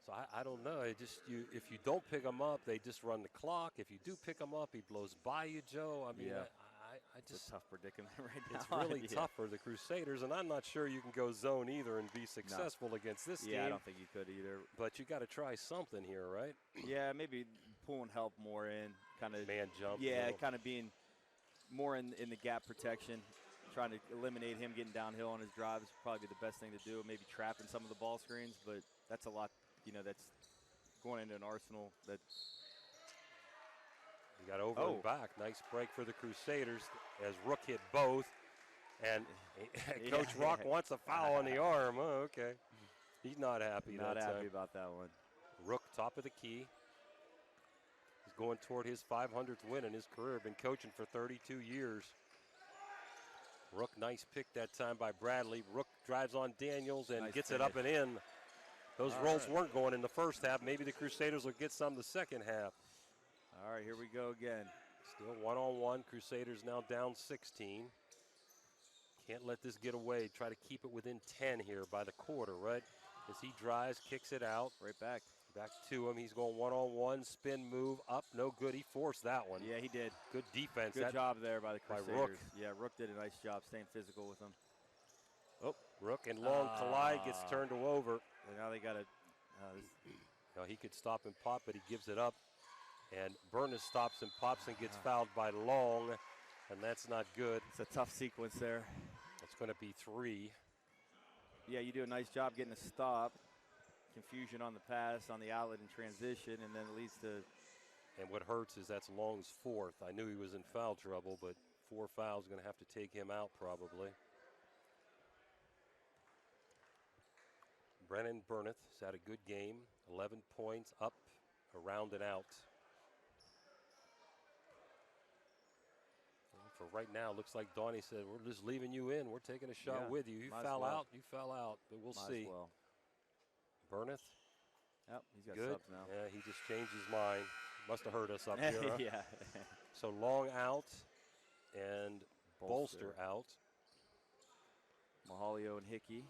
So I don't know. If you don't pick him up, they just run the clock. If you do pick him up, he blows by you, Joe. I mean, I just, it's a tough predicament right now. It's really tough for the Crusaders, and I'm not sure you can go zone either and be successful against this team. Yeah, I don't think you could either. But you got to try something here, right? Yeah, maybe pulling help more in, kind of man jump. Yeah, kind of being more in the gap protection. Trying to eliminate him getting downhill on his drives would probably be the best thing to do. Maybe trapping some of the ball screens, but that's a lot, that's going into an arsenal that. You got over and back. Nice break for the Crusaders as Rook hit both. And Coach Rock wants a foul on the arm. Oh, okay. He's not happy Not happy about that one. Rook, top of the key. He's going toward his 500th win in his career. Been coaching for 32 years. Rook, nice pick that time by Bradley. Rook drives on Daniels and gets it up and in. Those rolls weren't going in the first half. Maybe the Crusaders will get some the second half. All right, here we go again. Still one-on-one. Crusaders now down 16. Can't let this get away. Try to keep it within 10 here by the quarter, right? As he drives, kicks it out. Right back. Back to him. He's going one-on-one. Spin move up. No good. He forced that one. Yeah, he did. Good defense. Good job there by the Crusaders. Rook. Yeah, Rook did a nice job staying physical with him. Oh, Rook and Long collide. Gets turned over. And now they got to. Now he could stop and pop, but he gives it up. And Burness stops and pops and gets fouled by Long. And that's not good. It's a tough sequence there. It's going to be 3. Yeah, you do a nice job getting a stop. Confusion on the pass, on the outlet in transition, and then it leads to. And what hurts is that's Long's 4th. I knew he was in foul trouble, but 4 fouls going to have to take him out probably. Brennan Burneth has had a good game. 11 points up, around and out. For right now, looks like Donnie said, we're just leaving you in. We're taking a shot with you. You foul out, you foul out, but we'll see. Burneth. Yep, he's got good. subs now. Yeah, he just changed his mind. Must have hurt us up here. Huh? Yeah. So Long out and Bolster out. Mahalio and Hickey.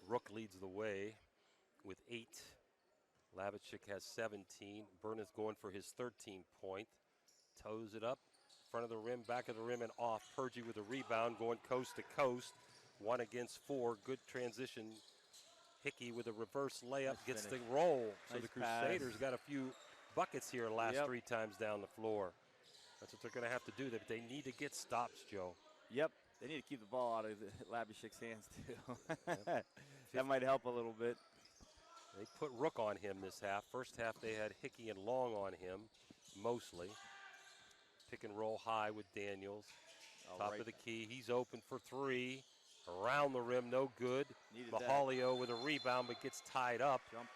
Rook leads the way with 8. Lavishik has 17. Burneth going for his 13th point. Toes it up. front of the rim, back of the rim, and off. Purgie with a rebound, going coast to coast. 1 against 4. Good transition. Hickey with a reverse layup gets the roll. So the Crusaders got a few buckets here last 3 times down the floor. That's what they're going to have to do. They need to get stops, Joe. Yep. They need to keep the ball out of Labuschage's hands, too. That might help a little bit. They put Rook on him this half. First half, they had Hickey and Long on him, mostly. Pick and roll high with Daniels. Top of the key. He's open for 3. Around the rim, no good. Bahalio with a rebound, but gets tied up. Jump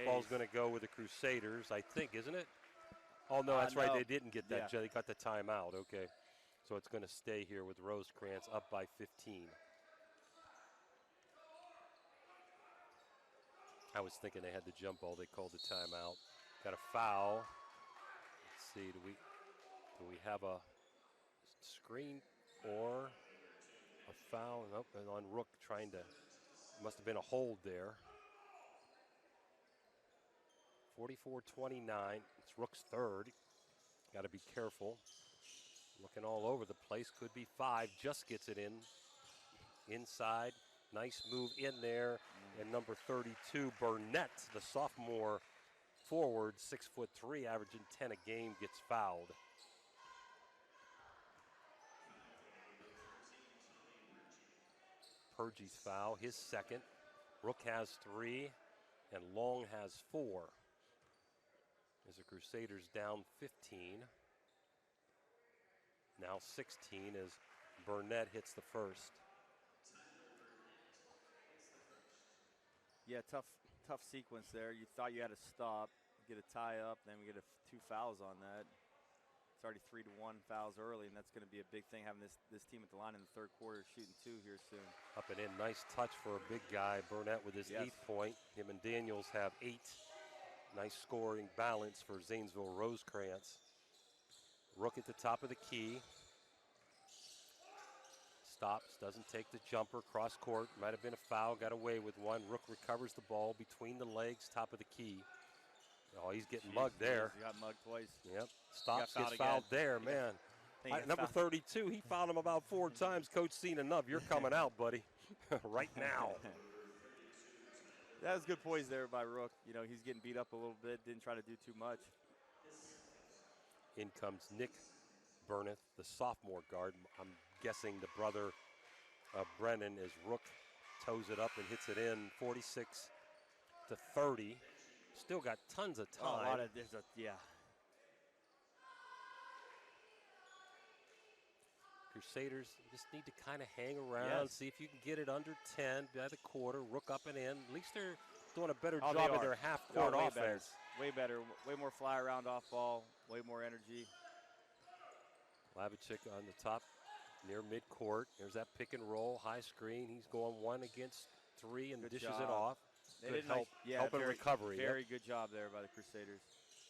ball's going to go with the Crusaders, I think, isn't it? Oh, no, that's right. They didn't get that. They got the timeout. Okay. So it's going to stay here with Rosecrans up by 15. I was thinking they had the jump ball. They called the timeout. Got a foul. Let's see. Do we have a screen or a foul? Nope. And on Rook trying to. Must have been a hold there. 44-29. It's Rook's third. Got to be careful. Looking all over the place. Could be 5. Just gets it in. Inside. Nice move in there. And number 32, Burnett, the sophomore forward, 6'3", averaging 10 a game, gets fouled. Purgie's foul, his second. Rook has 3, and Long has 4. As the Crusaders down 15. Now 16 as Burnett hits the first. Yeah, tough sequence there. You thought you had to stop, get a tie up, then we get 2 fouls on that. It's already 3-1 fouls early, and that's going to be a big thing having this team at the line in the third quarter, shooting 2 here soon. Up and in, nice touch for a big guy. Burnett with his 8th point. Him and Daniels have 8. Nice scoring balance for Zanesville Rosecrans. Rook at the top of the key. Stops, doesn't take the jumper, cross court. Might have been a foul, got away with one. Rook recovers the ball between the legs, top of the key. Oh, he's getting mugged there. He got mugged twice. Yep, stops, gets fouled there, man. Number 32, he fouled him about 4 times. Coach seen enough. You're coming out, buddy, right now. That was good poise there by Rook. You know, he's getting beat up a little bit, didn't try to do too much. In comes Nick Burnett, the sophomore guard. I'm guessing the brother of Brennan, as Rook toes it up and hits it in. 46-30. Still got tons of time. Crusaders just need to kind of hang around, see if you can get it under 10 by the quarter. Rook up and in. At least they're doing a better job of their half-court offense. Way better. Way more fly around off ball. Way more energy. Lavichik on the top near midcourt. There's that pick and roll, high screen. He's going 1 against 3 and dishes it off. Good help, help and recovery. Very good job there by the Crusaders.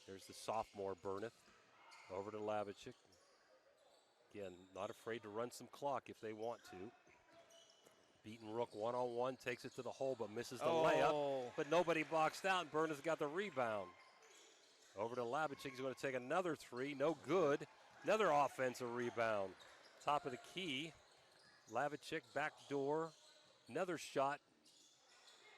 There's the sophomore Burnett. Over to Lavichik. Again, not afraid to run some clock if they want to. Beaten Rook one-on-one, takes it to the hole but misses the layup. But nobody boxed out, and Burnett's got the rebound. Over to Lavichik, he's going to take another 3, no good. Another offensive rebound. Top of the key. Lavichik, back door. Another shot.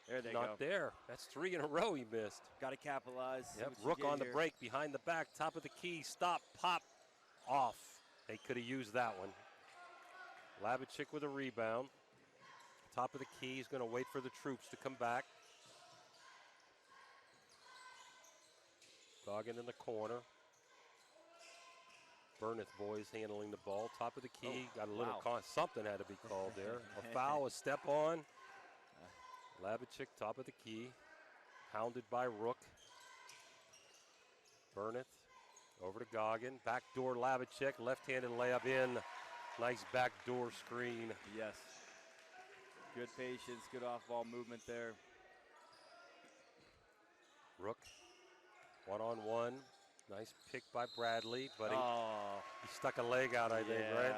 There they Not there. That's 3 in a row he missed. Got to capitalize. Yep. Rook on the break, behind the back, top of the key. Stop, pop, off. They could have used that one. Lavichik with a rebound. Top of the key. He's going to wait for the troops to come back. Goggin in the corner. Burnett boys handling the ball. Top of the key. Got a little something had to be called there. A foul, a step on. Lavichik, top of the key. Hounded by Rook. Burnett over to Goggin. Backdoor Lavichik. Left-handed layup in. Nice backdoor screen. Yes. Good patience, good off-ball movement there. Rook, one-on-one. Nice pick by Bradley, but he stuck a leg out, I think, right?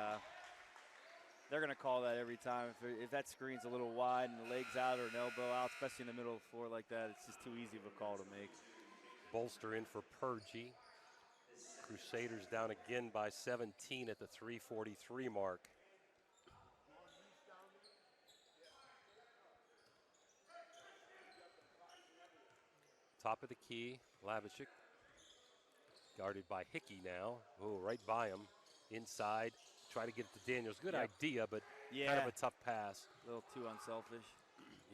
They're going to call that every time. If that screen's a little wide and the leg's out or an elbow out, especially in the middle of the floor like that, it's just too easy of a call to make. Bolster in for Purgie. Crusaders down again by 17 at the 3:43 mark. Top of the key, Lavishik. Guarded by Hickey now. Oh, right by him. Inside. Try to get it to Daniels. Good idea, but kind of a tough pass. A little too unselfish.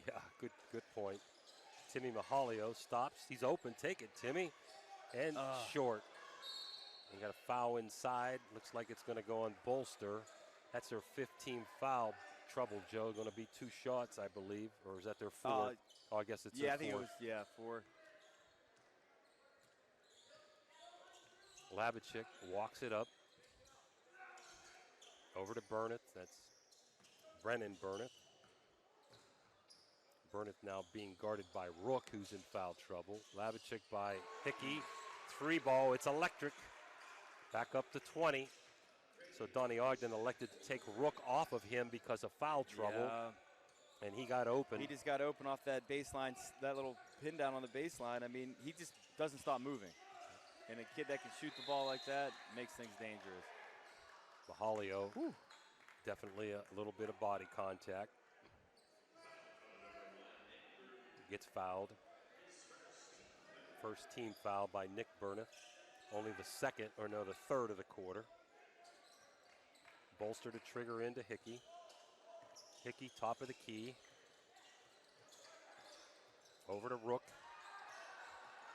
Yeah, good point. Timmy Mahalio stops. He's open. Take it, Timmy. And short. You got a foul inside. Looks like it's going to go on Bolster. That's their 15th foul. Trouble, Joe. Going to be 2 shots, I believe. Or is that their 4th? I guess it's their 4th. I think it was, 4. Labichik walks it up. Over to Burnett. That's Brennan Burnett. Burnett now being guarded by Rook, who's in foul trouble. Labichik by Hickey. 3 ball. It's electric. Back up to 20. So Donnie Ogden elected to take Rook off of him because of foul trouble. Yeah. And he got open. He just got open off that baseline, that little pin down on the baseline. I mean, he just doesn't stop moving. And a kid that can shoot the ball like that makes things dangerous. Mahalio, definitely a little bit of body contact. Gets fouled. First team foul by Nick Burnett. Only the third of the quarter. Bolster to trigger into Hickey. Hickey, top of the key. Over to Rook.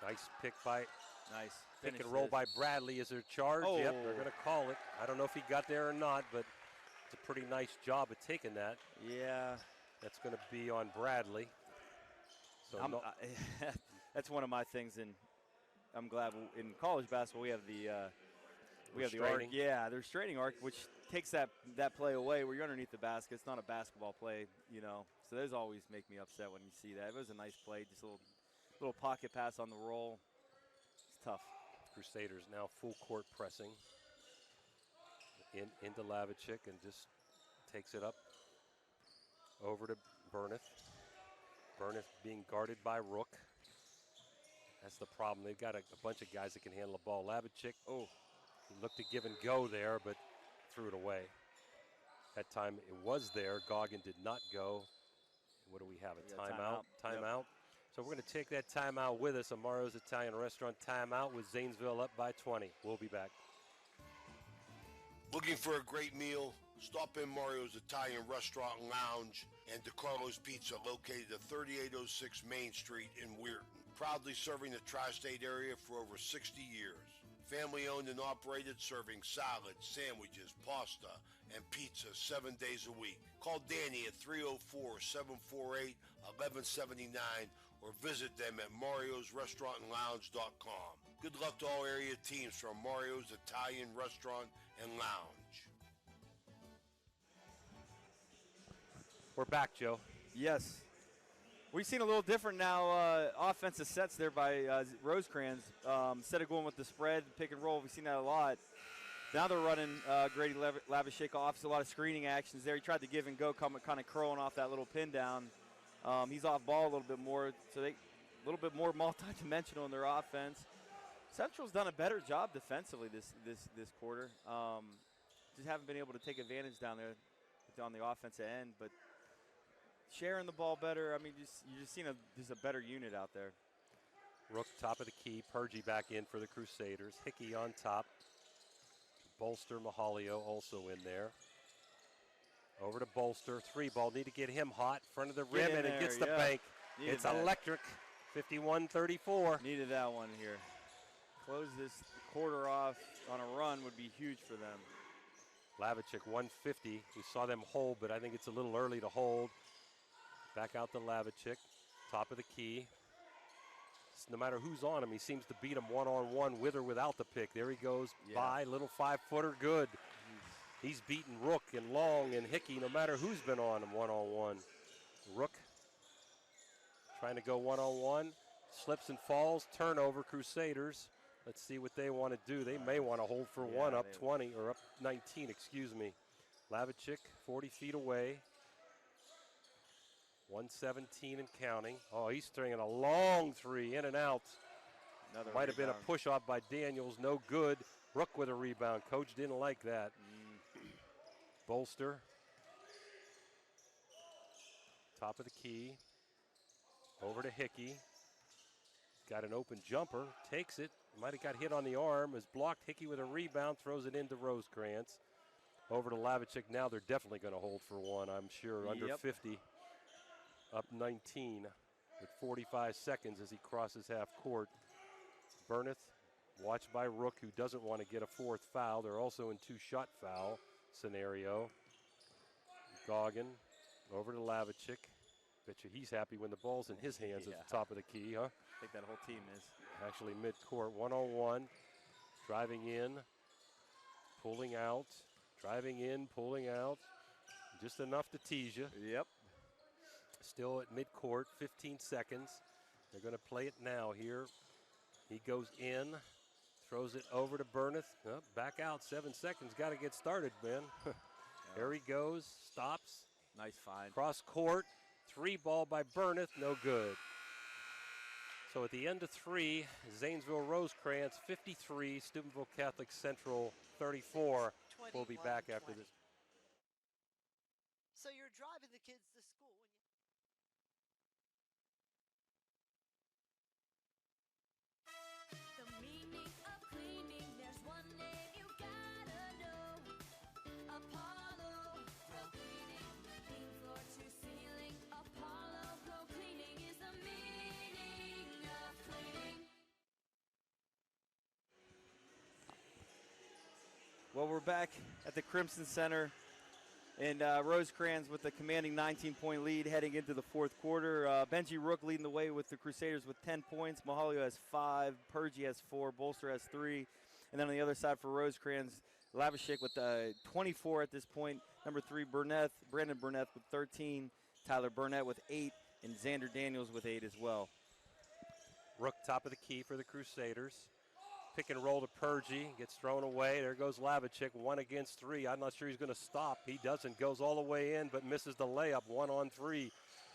Nice pick by... Nice. Pick and roll by Bradley. Is there a charge? Oh. Yep, they're going to call it. I don't know if he got there or not, but it's a pretty nice job of taking that. Yeah. That's going to be on Bradley. So that's one of my things, and I'm glad in college basketball we have the arc. Yeah, the restraining arc, which takes that play away where you're underneath the basket. It's not a basketball play, you know. So those always make me upset when you see that. It was a nice play, just a little pocket pass on the roll. It's tough. Crusaders now full court pressing into Lavichik and just takes it up over to Burnett. Burnett being guarded by Rook. That's the problem. They've got a bunch of guys that can handle the ball. Lavichik, he looked to give and go there, but threw it away. That time it was there. Goggin did not go. What do we have? A timeout? Timeout. Yep. So we're going to take that timeout with us. A Mario's Italian Restaurant timeout with Zanesville up by 20. We'll be back. Looking for a great meal? Stop in Mario's Italian Restaurant and Lounge and DeCarlo's Pizza, located at 3806 Main Street in Weirton. Proudly serving the tri-state area for over 60 years. Family owned and operated, serving salads, sandwiches, pasta, and pizza 7 days a week. Call Danny at 304-748-1179 or visit them at mariosrestaurantandlounge.com. Good luck to all area teams from Mario's Italian Restaurant and Lounge. We're back, Joe. Yes. We've seen a little different now offensive sets there by Rosecrans. Instead of going with the spread, pick and roll, we've seen that a lot. Now they're running Grady Lavishik off. So a lot of screening actions there. He tried to give and go, kind of curling off that little pin down. He's off ball a little bit more, so they a little bit more multi-dimensional in their offense. Central's done a better job defensively this quarter. Just haven't been able to take advantage down there on the offensive end, but sharing the ball better. I mean, you're just seeing just a better unit out there. Rook top of the key. Purgy back in for the Crusaders. Hickey on top. Bolster, Mahalio also in there. Over to Bolster. 3-ball. Need to get him hot. Front of the rim, and it gets the bank. It's electric. 51-34. Needed that one here. Close this quarter off on a run would be huge for them. Lavishik 150. We saw them hold, but I think it's a little early to hold. Back out to Lavishik. Top of the key. No matter who's on him, he seems to beat him one-on-one with or without the pick. There he goes by. Little 5-footer. Good. He's beaten Rook and Long and Hickey no matter who's been on him one-on-one. Rook trying to go one-on-one. Slips and falls. Turnover, Crusaders. Let's see what they want to do. They may want to hold for one, up 20, or up 19, excuse me. Lavishik, 40 feet away. 117 and counting. Oh, he's throwing a long 3, in and out. Another Might have been a rebound. push-off by Daniels. No good. Rook with a rebound. Coach didn't like that. Bolster. Top of the key. Over to Hickey. Got an open jumper. Takes it. Might have got hit on the arm. Is blocked. Hickey with a rebound. Throws it into Rosecrans. Over to Lavicic. Now they're definitely going to hold for one, I'm sure. Under 50. Up 19 with 45 seconds as he crosses half court. Burneth, watched by Rook, who doesn't want to get a fourth foul. They're also in two-shot foul scenario. Goggin over to Lavicic. Bet you he's happy when the ball's in his hands at the top of the key, huh? I think that whole team is. Actually mid-court, 1-on-1. Driving in, pulling out. Driving in, pulling out. Just enough to tease you. Yep. Still at midcourt, 15 seconds. They're going to play it now here. He goes in, throws it over to Burneth. Oh, back out, 7 seconds. Got to get started, man. There he goes, stops. Nice find. Cross court, 3-ball by Burneth, no good. So at the end of 3, Zanesville Rosecrans 53, Steubenville Catholic Central 34. We'll be back after this. So you're driving the kids to school. The meaning of cleaning, there's one name you gotta know. Apollo Pro Cleaning. Clean floor to ceiling. Apollo Pro Cleaning is the meaning of cleaning. Well, we're back at the Crimson Center, and Rosecrans with a commanding 19-point lead heading into the fourth quarter. Benji Rook leading the way with the Crusaders with 10 points. Mahalio has 5. Purgie has 4. Bolster has 3. And then on the other side for Rosecrans, Lavishik with 24 at this point. Number 3, Brandon Burnett with 13. Tyler Burnett with 8. And Xander Daniels with 8 as well. Rook top of the key for the Crusaders. Pick and roll to Purgie, gets thrown away. There goes Lavicic, 1 against 3. I'm not sure he's going to stop. He doesn't, goes all the way in, but misses the layup. 1-on-3.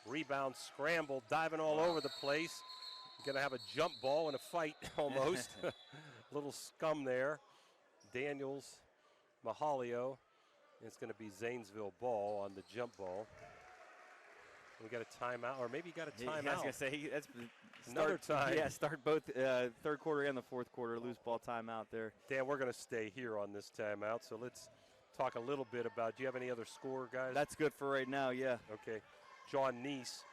Rebound scramble, diving all over the place. Going to have a jump ball and a fight almost. Little scum there. Daniels, Mahalio. It's going to be Zanesville ball on the jump ball. We got a timeout, or maybe you got a timeout. I was going to say, that's another time. Yeah, start both third quarter and the fourth quarter, loose ball timeout there. Dan, we're going to stay here on this timeout, so let's talk a little bit about, do you have any other score, guys? That's good for right now, yeah. Okay. John Nese,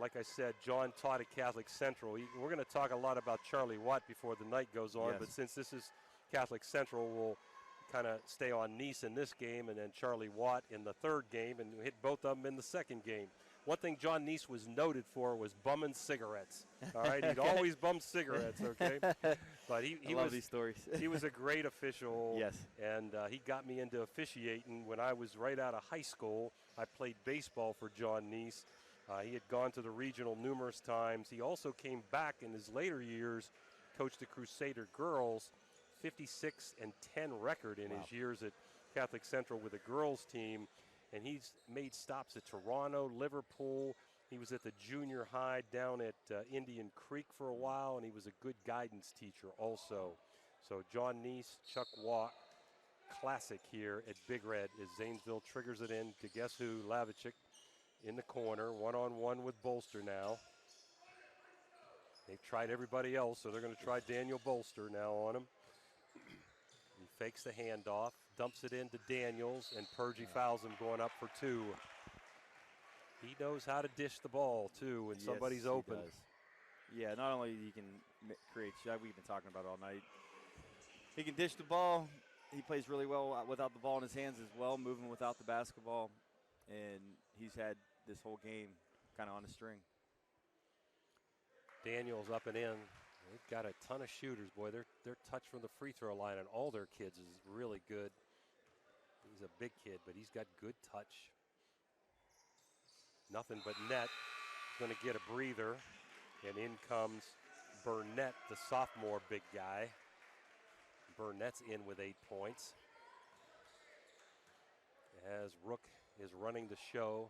like I said, John taught at Catholic Central. We're going to talk a lot about Charlie Watt before the night goes on, but since this is Catholic Central, we'll kind of stay on Nese in this game and then Charlie Watt in the third game and hit both of them in the second game. One thing John Nese was noted for was bumming cigarettes. All right, he'd always bum cigarettes. Okay, but he love was these stories. He was a great official. Yes, and he got me into officiating when I was right out of high school. I played baseball for John Nese. He had gone to the regional numerous times. He also came back in his later years, coached the Crusader girls, 56-10 record in his years at Catholic Central with the girls team. And he's made stops at Toronto, Liverpool. He was at the junior high down at Indian Creek for a while, and he was a good guidance teacher also. So John Nese, Chuck Watt, classic here at Big Red as Zanesville triggers it in to guess who? Lavicic in the corner, 1-on-1 with Bolster now. They've tried everybody else, so they're going to try Daniel Bolster now on him. He fakes the handoff, dumps it into Daniels, and Purgie fouls him going up for 2. He knows how to dish the ball, too, when somebody's open. Does. Yeah, not only he can create shots, we've been talking about all night. He can dish the ball. He plays really well without the ball in his hands as well, moving without the basketball. And he's had this whole game kind of on a string. Daniels up and in. They've got a ton of shooters, boy. Their touch from the free throw line and all their kids is really good. He's a big kid, but he's got good touch. Nothing but net. Going to get a breather. And in comes Burnett, the sophomore big guy. Burnett's in with 8 points. As Rook is running the show.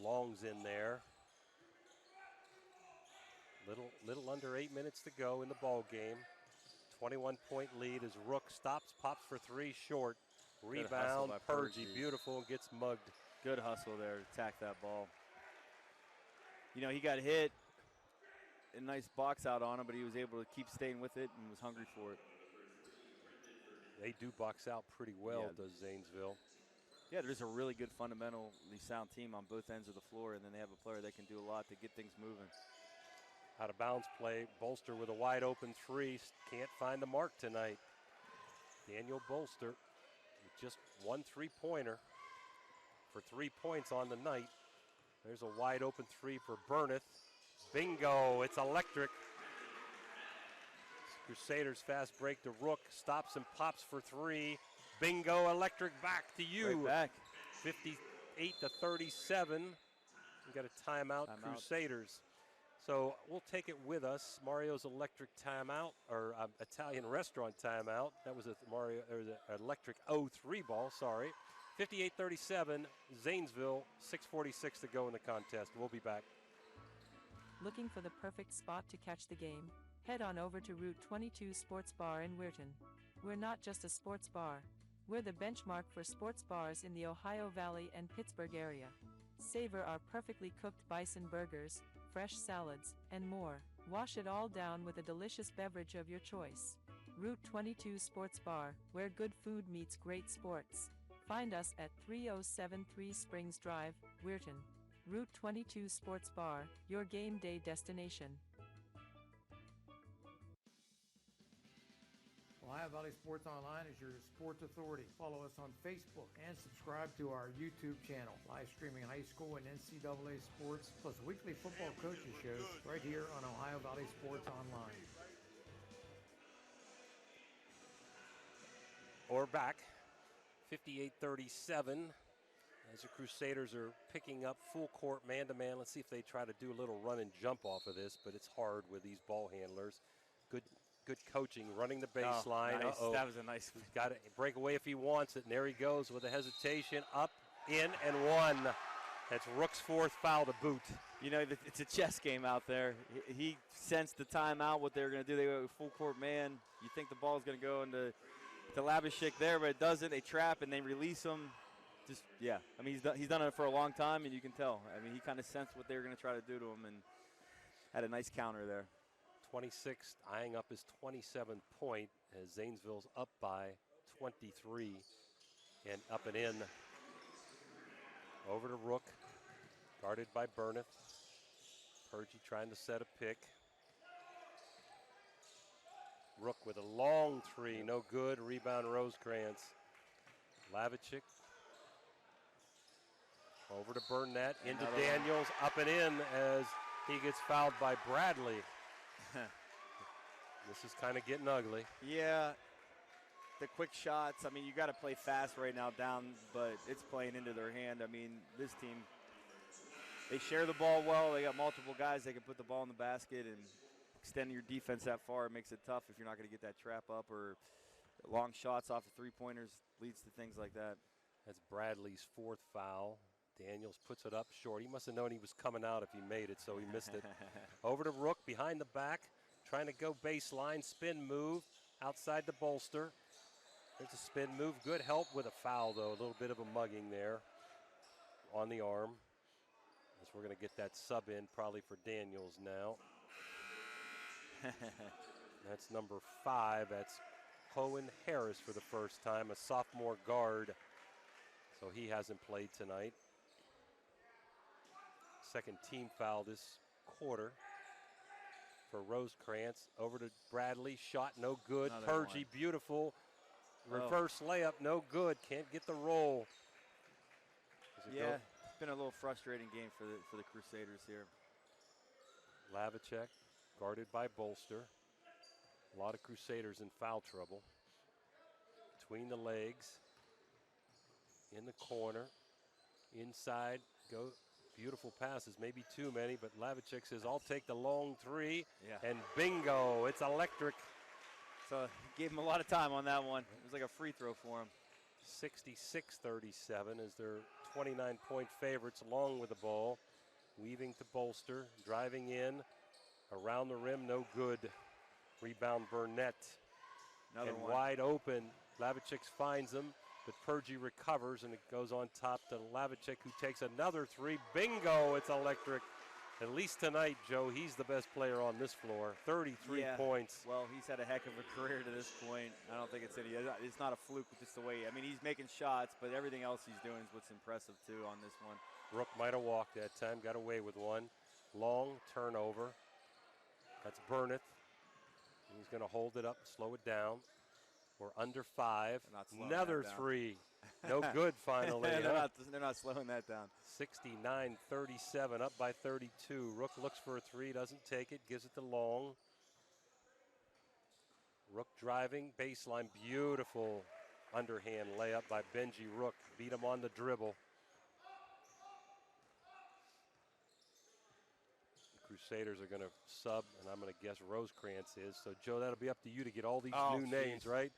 Long's in there. Little under 8 minutes to go in the ball game. 21-point lead as Rook stops, pops for three short. Rebound, Purgie, beautiful, and gets mugged. Good hustle there to attack that ball. You know, he got hit. A nice box out on him, but he was able to keep staying with it and was hungry for it. They do box out pretty well, does Zanesville. Yeah, there's a really good fundamentally sound team on both ends of the floor, and then they have a player that can do a lot to get things moving. Out of bounds play, Bolster with a wide open three. Can't find the mark tonight. Daniel Bolster with just one three-pointer for 3 points on the night. There's a wide open three for Burneth. Bingo, it's electric. Crusaders fast break to Rook, stops and pops for three. Bingo, electric, back to you. Right back. 58-37. We got a timeout, Crusaders. So we'll take it with us. Mario's electric timeout, or Italian restaurant timeout. That was an electric 0-3 ball, sorry. 58-37, Zanesville, 6:46 to go in the contest. We'll be back. Looking for the perfect spot to catch the game? Head on over to Route 22 Sports Bar in Weirton. We're not just a sports bar. We're the benchmark for sports bars in the Ohio Valley and Pittsburgh area. Savor our perfectly cooked bison burgers, fresh salads, and more. Wash it all down with a delicious beverage of your choice. Route 22 Sports Bar, where good food meets great sports. Find us at 3073 Springs Drive, Weirton. Route 22 Sports Bar, your game day destination. Ohio Valley Sports Online is your sports authority. Follow us on Facebook and subscribe to our YouTube channel. Live streaming high school and NCAA sports, plus weekly football coaches shows right here on Ohio Valley Sports Online. Or back, 58-37. As the Crusaders are picking up full court man-to-man. Let's see if they try to do a little run and jump off of this, but it's hard with these ball handlers. Good coaching, running the baseline. Nice. That was a nice one. Got to break away if he wants it, and there he goes with a hesitation. Up, in, and one. That's Rook's fourth foul to boot. You know, it's a chess game out there. He sensed the timeout, what they were going to do. They go full court man. You think the ball's going to go into Labashik there, but it doesn't. They trap, and they release him. Just, yeah. I mean, he's done it for a long time, and you can tell. I mean, he kind of sensed what they were going to try to do to him and had a nice counter there. 26th, eyeing up his 27th point as Zanesville's up by 23 and up and in. Over to Rook, guarded by Burneth. Purgie trying to set a pick. Rook with a long three, no good. Rebound Rosecrans. Lavicic. Over to Burnett, into Daniels, up and in as he gets fouled by Bradley. This is kind of getting ugly. Yeah, the quick shots. I mean, you got to play fast right now down, but it's playing into their hand. I mean, this team, they share the ball well. They got multiple guys. They can put the ball in the basket and extend your defense that far. It makes it tough if you're not going to get that trap up or long shots off the three-pointers leads to things like that. That's Bradley's fourth foul. Daniels puts it up short. He must have known he was coming out if he made it, so he missed it. Over to Rook, behind the back, trying to go baseline, spin move, outside the Bolster. There's a spin move, good help with a foul, though. A little bit of a mugging there on the arm. As we're going to get that sub in probably for Daniels now. That's number 5. That's Cohen Harris for the first time, a sophomore guard. So he hasn't played tonight. Second team foul this quarter for Rosecrans. Over to Bradley, shot no good. Purgie, beautiful. Reverse layup, no good. Can't get the roll. Yeah, it's been a little frustrating game for the Crusaders here. Lavicek, guarded by Bolster. A lot of Crusaders in foul trouble. Between the legs. In the corner. Inside, go. Beautiful passes, maybe too many, but Lavicek says, I'll take the long three. Yeah. And bingo, it's electric. So gave him a lot of time on that one. It was like a free throw for him. 66-37 as their 29-point favorites along with the ball. Weaving to Bolster, driving in. Around the rim, no good. Rebound Burnett. Another And one. wide open. Lavicic finds him, but Purgie recovers, and it goes on top to Lavicic, who takes another three. Bingo, it's electric. At least tonight, Joe, he's the best player on this floor. 33 points. Well, he's had a heck of a career to this point. I don't think it's not a fluke, just the way. I mean, he's making shots, but everything else he's doing is what's impressive, too, on this one. Rook might have walked that time, got away with one. Long turnover. That's Burnett. He's going to hold it up, slow it down. We're under 5. Another three. No good finally. They're not slowing that down. 69-37, up by 32. Rook looks for a three, doesn't take it, gives it to Long. Rook driving, baseline, beautiful underhand layup by Benji Rook. Beat him on the dribble. The Crusaders are going to sub, and I'm going to guess Rosecrans is. So, Joe, that'll be up to you to get all these new names, right?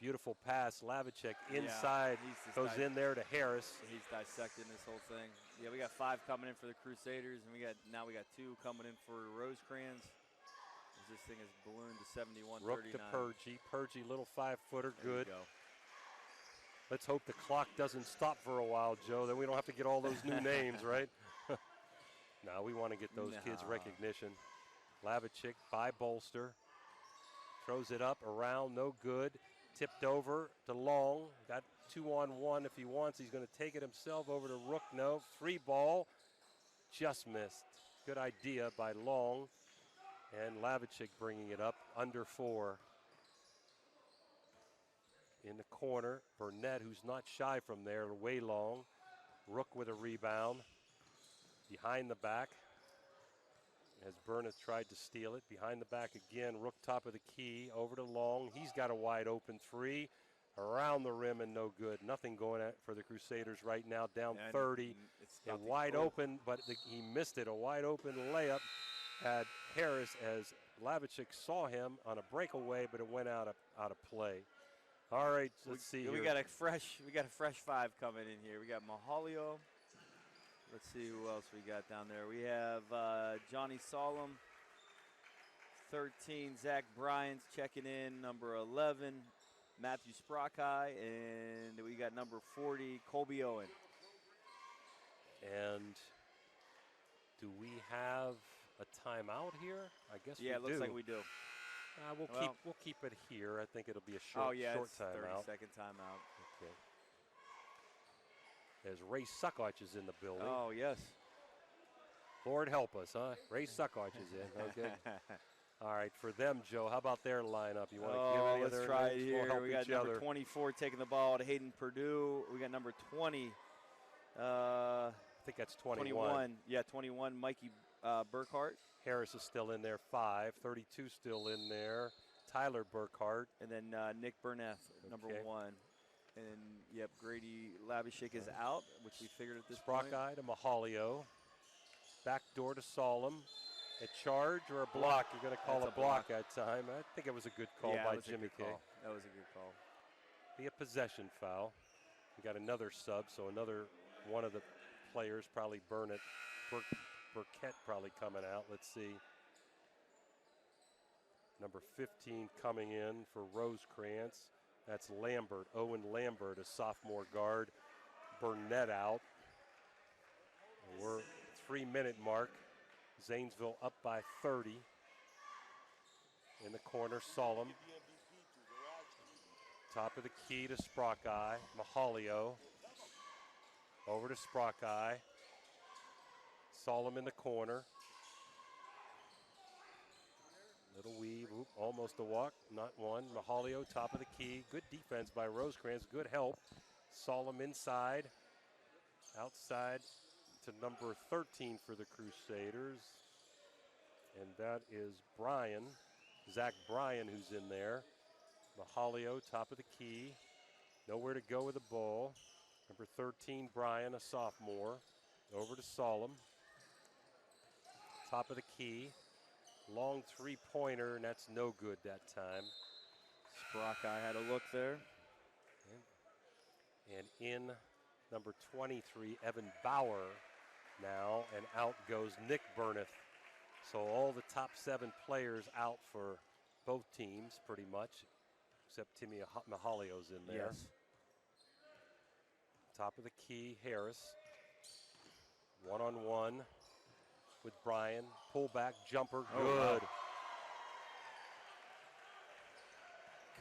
Beautiful pass. Lavicek inside, goes in there to Harris. He's dissecting this whole thing. Yeah, we got 5 coming in for the Crusaders, and we got 2 coming in for Rosecrans. This thing is ballooned to 71-39. Rook to Purgie. Purgie, little 5-footer, good. Go. Let's hope the clock doesn't stop for a while, Joe. Then we don't have to get all those new names, right? No, we want to get those kids recognition. Lavicic by Bolster. Throws it up, around, no good. Tipped over to Long. Got 2-on-1 if he wants. He's going to take it himself over to Rook. No, 3 ball. Just missed. Good idea by Long. And Lavicic bringing it up under 4. In the corner, Burnett, who's not shy from there, way long. Rook with a rebound. Behind the back. As Burnett tried to steal it. Behind the back again. Rook top of the key. Over to Long. He's got a wide open 3. Around the rim and no good. Nothing going for the Crusaders right now. Down 30. And wide open, but he missed it. A wide open layup at Harris as Lavicic saw him on a breakaway, but it went out of play. All right, let's see. We got a fresh 5 coming in here. We got Mahalio. Let's see who else we got down there. We have Johnny Solom, 13. Zach Bryant's checking in, number 11. Matthew Sprockai, and we got number 40, Colby Owen. And do we have a timeout here? I guess we do. Yeah, it looks like we do. We'll keep it here. I think it'll be a short timeout. 30-second timeout. Okay. As Ray Suckoch is in the building. Oh, yes. Lord help us, huh? Ray Suckoch is in. Okay. All right, for them, Joe, how about their lineup? You want to give any let's other try it names? here. We'll help We got each number other. 24 taking the ball to Hayden Purdue. We got number 20. I think that's 21. Yeah, 21, Mikey Burkhart. Harris is still in there, 5. 32 still in there. Tyler Burkhart. And then Nick Burnett, number 1. And, yep, Grady Lavicic is out, which we figured at this point. Sprockai to Mahalio. Back door to Solom. A charge or a block? You're going to call a block that time. I think it was a good call by Jimmy K. That was a good call. Be a possession foul. We got another sub, so another one of the players, probably Burkett probably coming out. Let's see. Number 15 coming in for Rosecrans. That's Lambert, Owen Lambert, a sophomore guard. Burnett out. And we're 3-minute mark. Zanesville up by 30. In the corner, Solom. Top of the key to Sprockai. Mahalio. Over to Sprockai. Solom in the corner. Little weave, almost a walk, not one. Mahalio, top of the key. Good defense by Rosecrans, good help. Solom inside. Outside to number 13 for the Crusaders. And that is Bryan, Zach Bryan, who's in there. Mahalio, top of the key. Nowhere to go with the ball. Number 13, Bryan, a sophomore. Over to Solom. Top of the key. Long 3-pointer, and that's no good that time. Sprockai had a look there. And in number 23, Evan Bauer now, and out goes Nick Burnett. So all the top 7 players out for both teams pretty much, except Timmy Mahalio's in there. Yes. Top of the key, Harris. One-on-one with Brian. Pullback, jumper, good. Wow.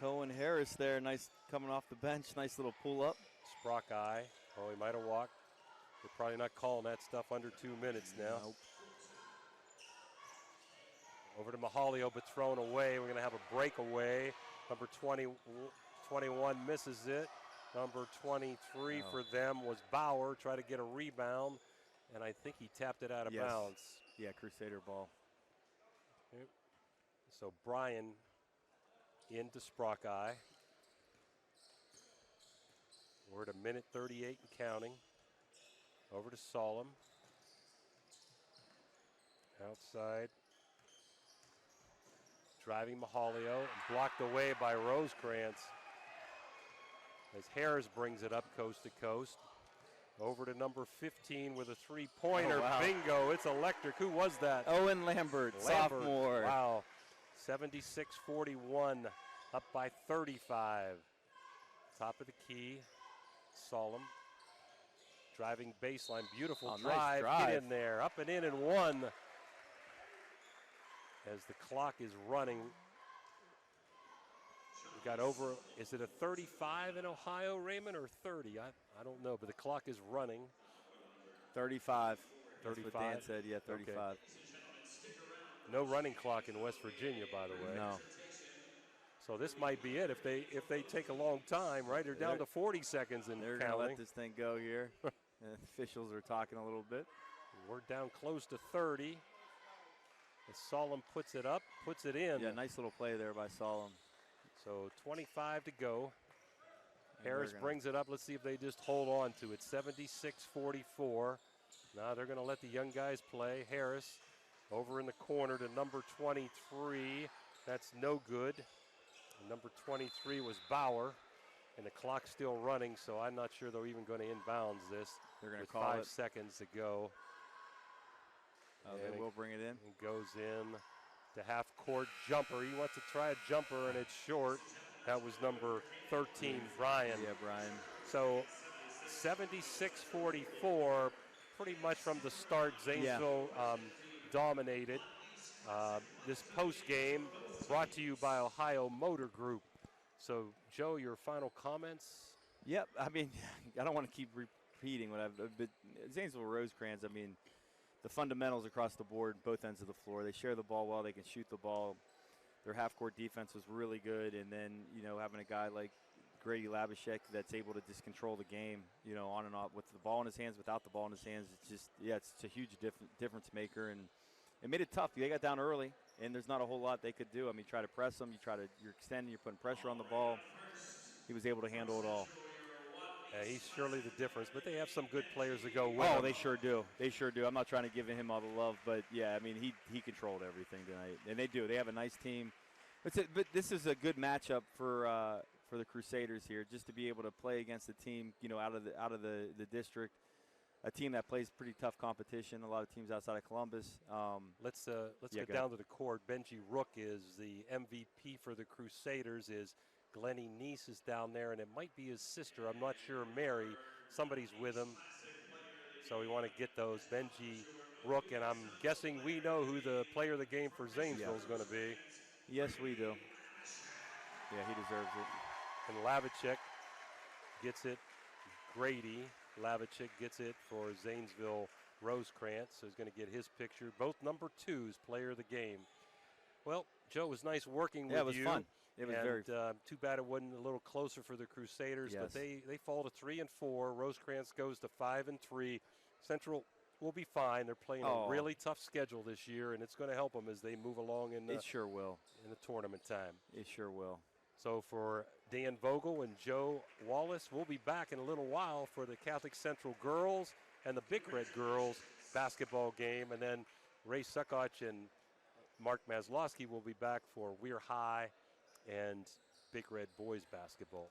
Cohen Harris there, nice coming off the bench, nice little pull up. Sprock eye. Oh, he might have walked. They're probably not calling that stuff under 2 minutes now. Nope. Over to Mahalio, but thrown away. We're going to have a breakaway. Number 21 misses it. Number 23 for them was Bauer. Try to get a rebound, and I think he tapped it out of bounds. Yeah, Crusader ball. Yep. So Brian into Sprock eye. We're at 1:38 and counting. Over to Solom. Outside. Driving Mahalio, blocked away by Rosecrans. As Harris brings it up coast to coast. Over to number 15 with a three-pointer. Oh, wow. Bingo, it's electric. Who was that? Owen Lambert, sophomore. Wow, 76-41, up by 35. Top of the key, Solom. Driving baseline, beautiful nice drive. Get in there, up and in and one. As the clock is running. We got over, is it a 35 in Ohio, Raymond, or 30? I don't know, but the clock is running. 35. 35? That's what Dan said, yeah, 35. Okay. No running clock in West Virginia, by the way. No. So this might be it if they take a long time, right? They're down to 40 seconds and they're counting. They're going to let this thing go here. Officials are talking a little bit. We're down close to 30. As Solom puts it up, puts it in. Yeah, nice little play there by Solom. So 25 to go. Harris brings it up. Let's see if they just hold on to it. 76-44. Now they're going to let the young guys play. Harris over in the corner to number 23. That's no good. And number 23 was Bauer. And the clock's still running, so I'm not sure they're even going to inbounds this. They're going to call 5 it. Seconds to go. They will bring it in. It goes in to half court jumper. He wants to try a jumper, and it's short. That was number 13, Brian. Yeah, Brian. So 76-44, pretty much from the start, Zanesville dominated. This post game brought to you by Ohio Motor Group. So, Joe, your final comments? Yep. I mean, I don't want to keep repeating what but Zanesville Rosecrans, I mean, the fundamentals across the board, both ends of the floor. They share the ball well. They can shoot the ball. Their half-court defense was really good. And then, having a guy like Grady Labashek that's able to just control the game, on and off with the ball in his hands, without the ball in his hands. It's just, it's a huge difference maker. And it made it tough. They got down early, and there's not a whole lot they could do. I mean, try to press them. You're extending. You're putting pressure on the ball. He was able to handle it all. Yeah, he's surely the difference, but they have some good players to go with Oh, him. they sure do. They sure do. I'm not trying to give him all the love, but, yeah, I mean, he controlled everything tonight. And they do. They have a nice team. But this is a good matchup for the Crusaders here, just to be able to play against a team, out of the district, a team that plays pretty tough competition, a lot of teams outside of Columbus. Let's get down to the court. Benji Rook is the MVP for the Crusaders. Glennie Nese is down there, and it might be his sister. I'm not sure, Mary. Somebody's with him. So we want to get those. Benji Rook, and I'm guessing we know who the player of the game for Zanesville is going to be. Yes, we do. Yeah, he deserves it. And Lavachek gets it. Grady Lavachek gets it for Zanesville Rosecrans. So he's going to get his picture. Both number 2s, player of the game. Well, Joe, it was nice working with you. Yeah, it was fun. It was very fun. Too bad it wasn't a little closer for the Crusaders, yes. But they fall to 3-4. Rosecrans goes to 5-3. Central will be fine. They're playing a really tough schedule this year, and it's going to help them as they move along in it sure will. In the tournament time. It sure will. So for Dan Vogel and Joe Wallace, we'll be back in a little while for the Catholic Central girls and the Big Red girls basketball game, and then Ray Sukoch and Mark Maslowski will be back for Weir High and Big Red boys basketball.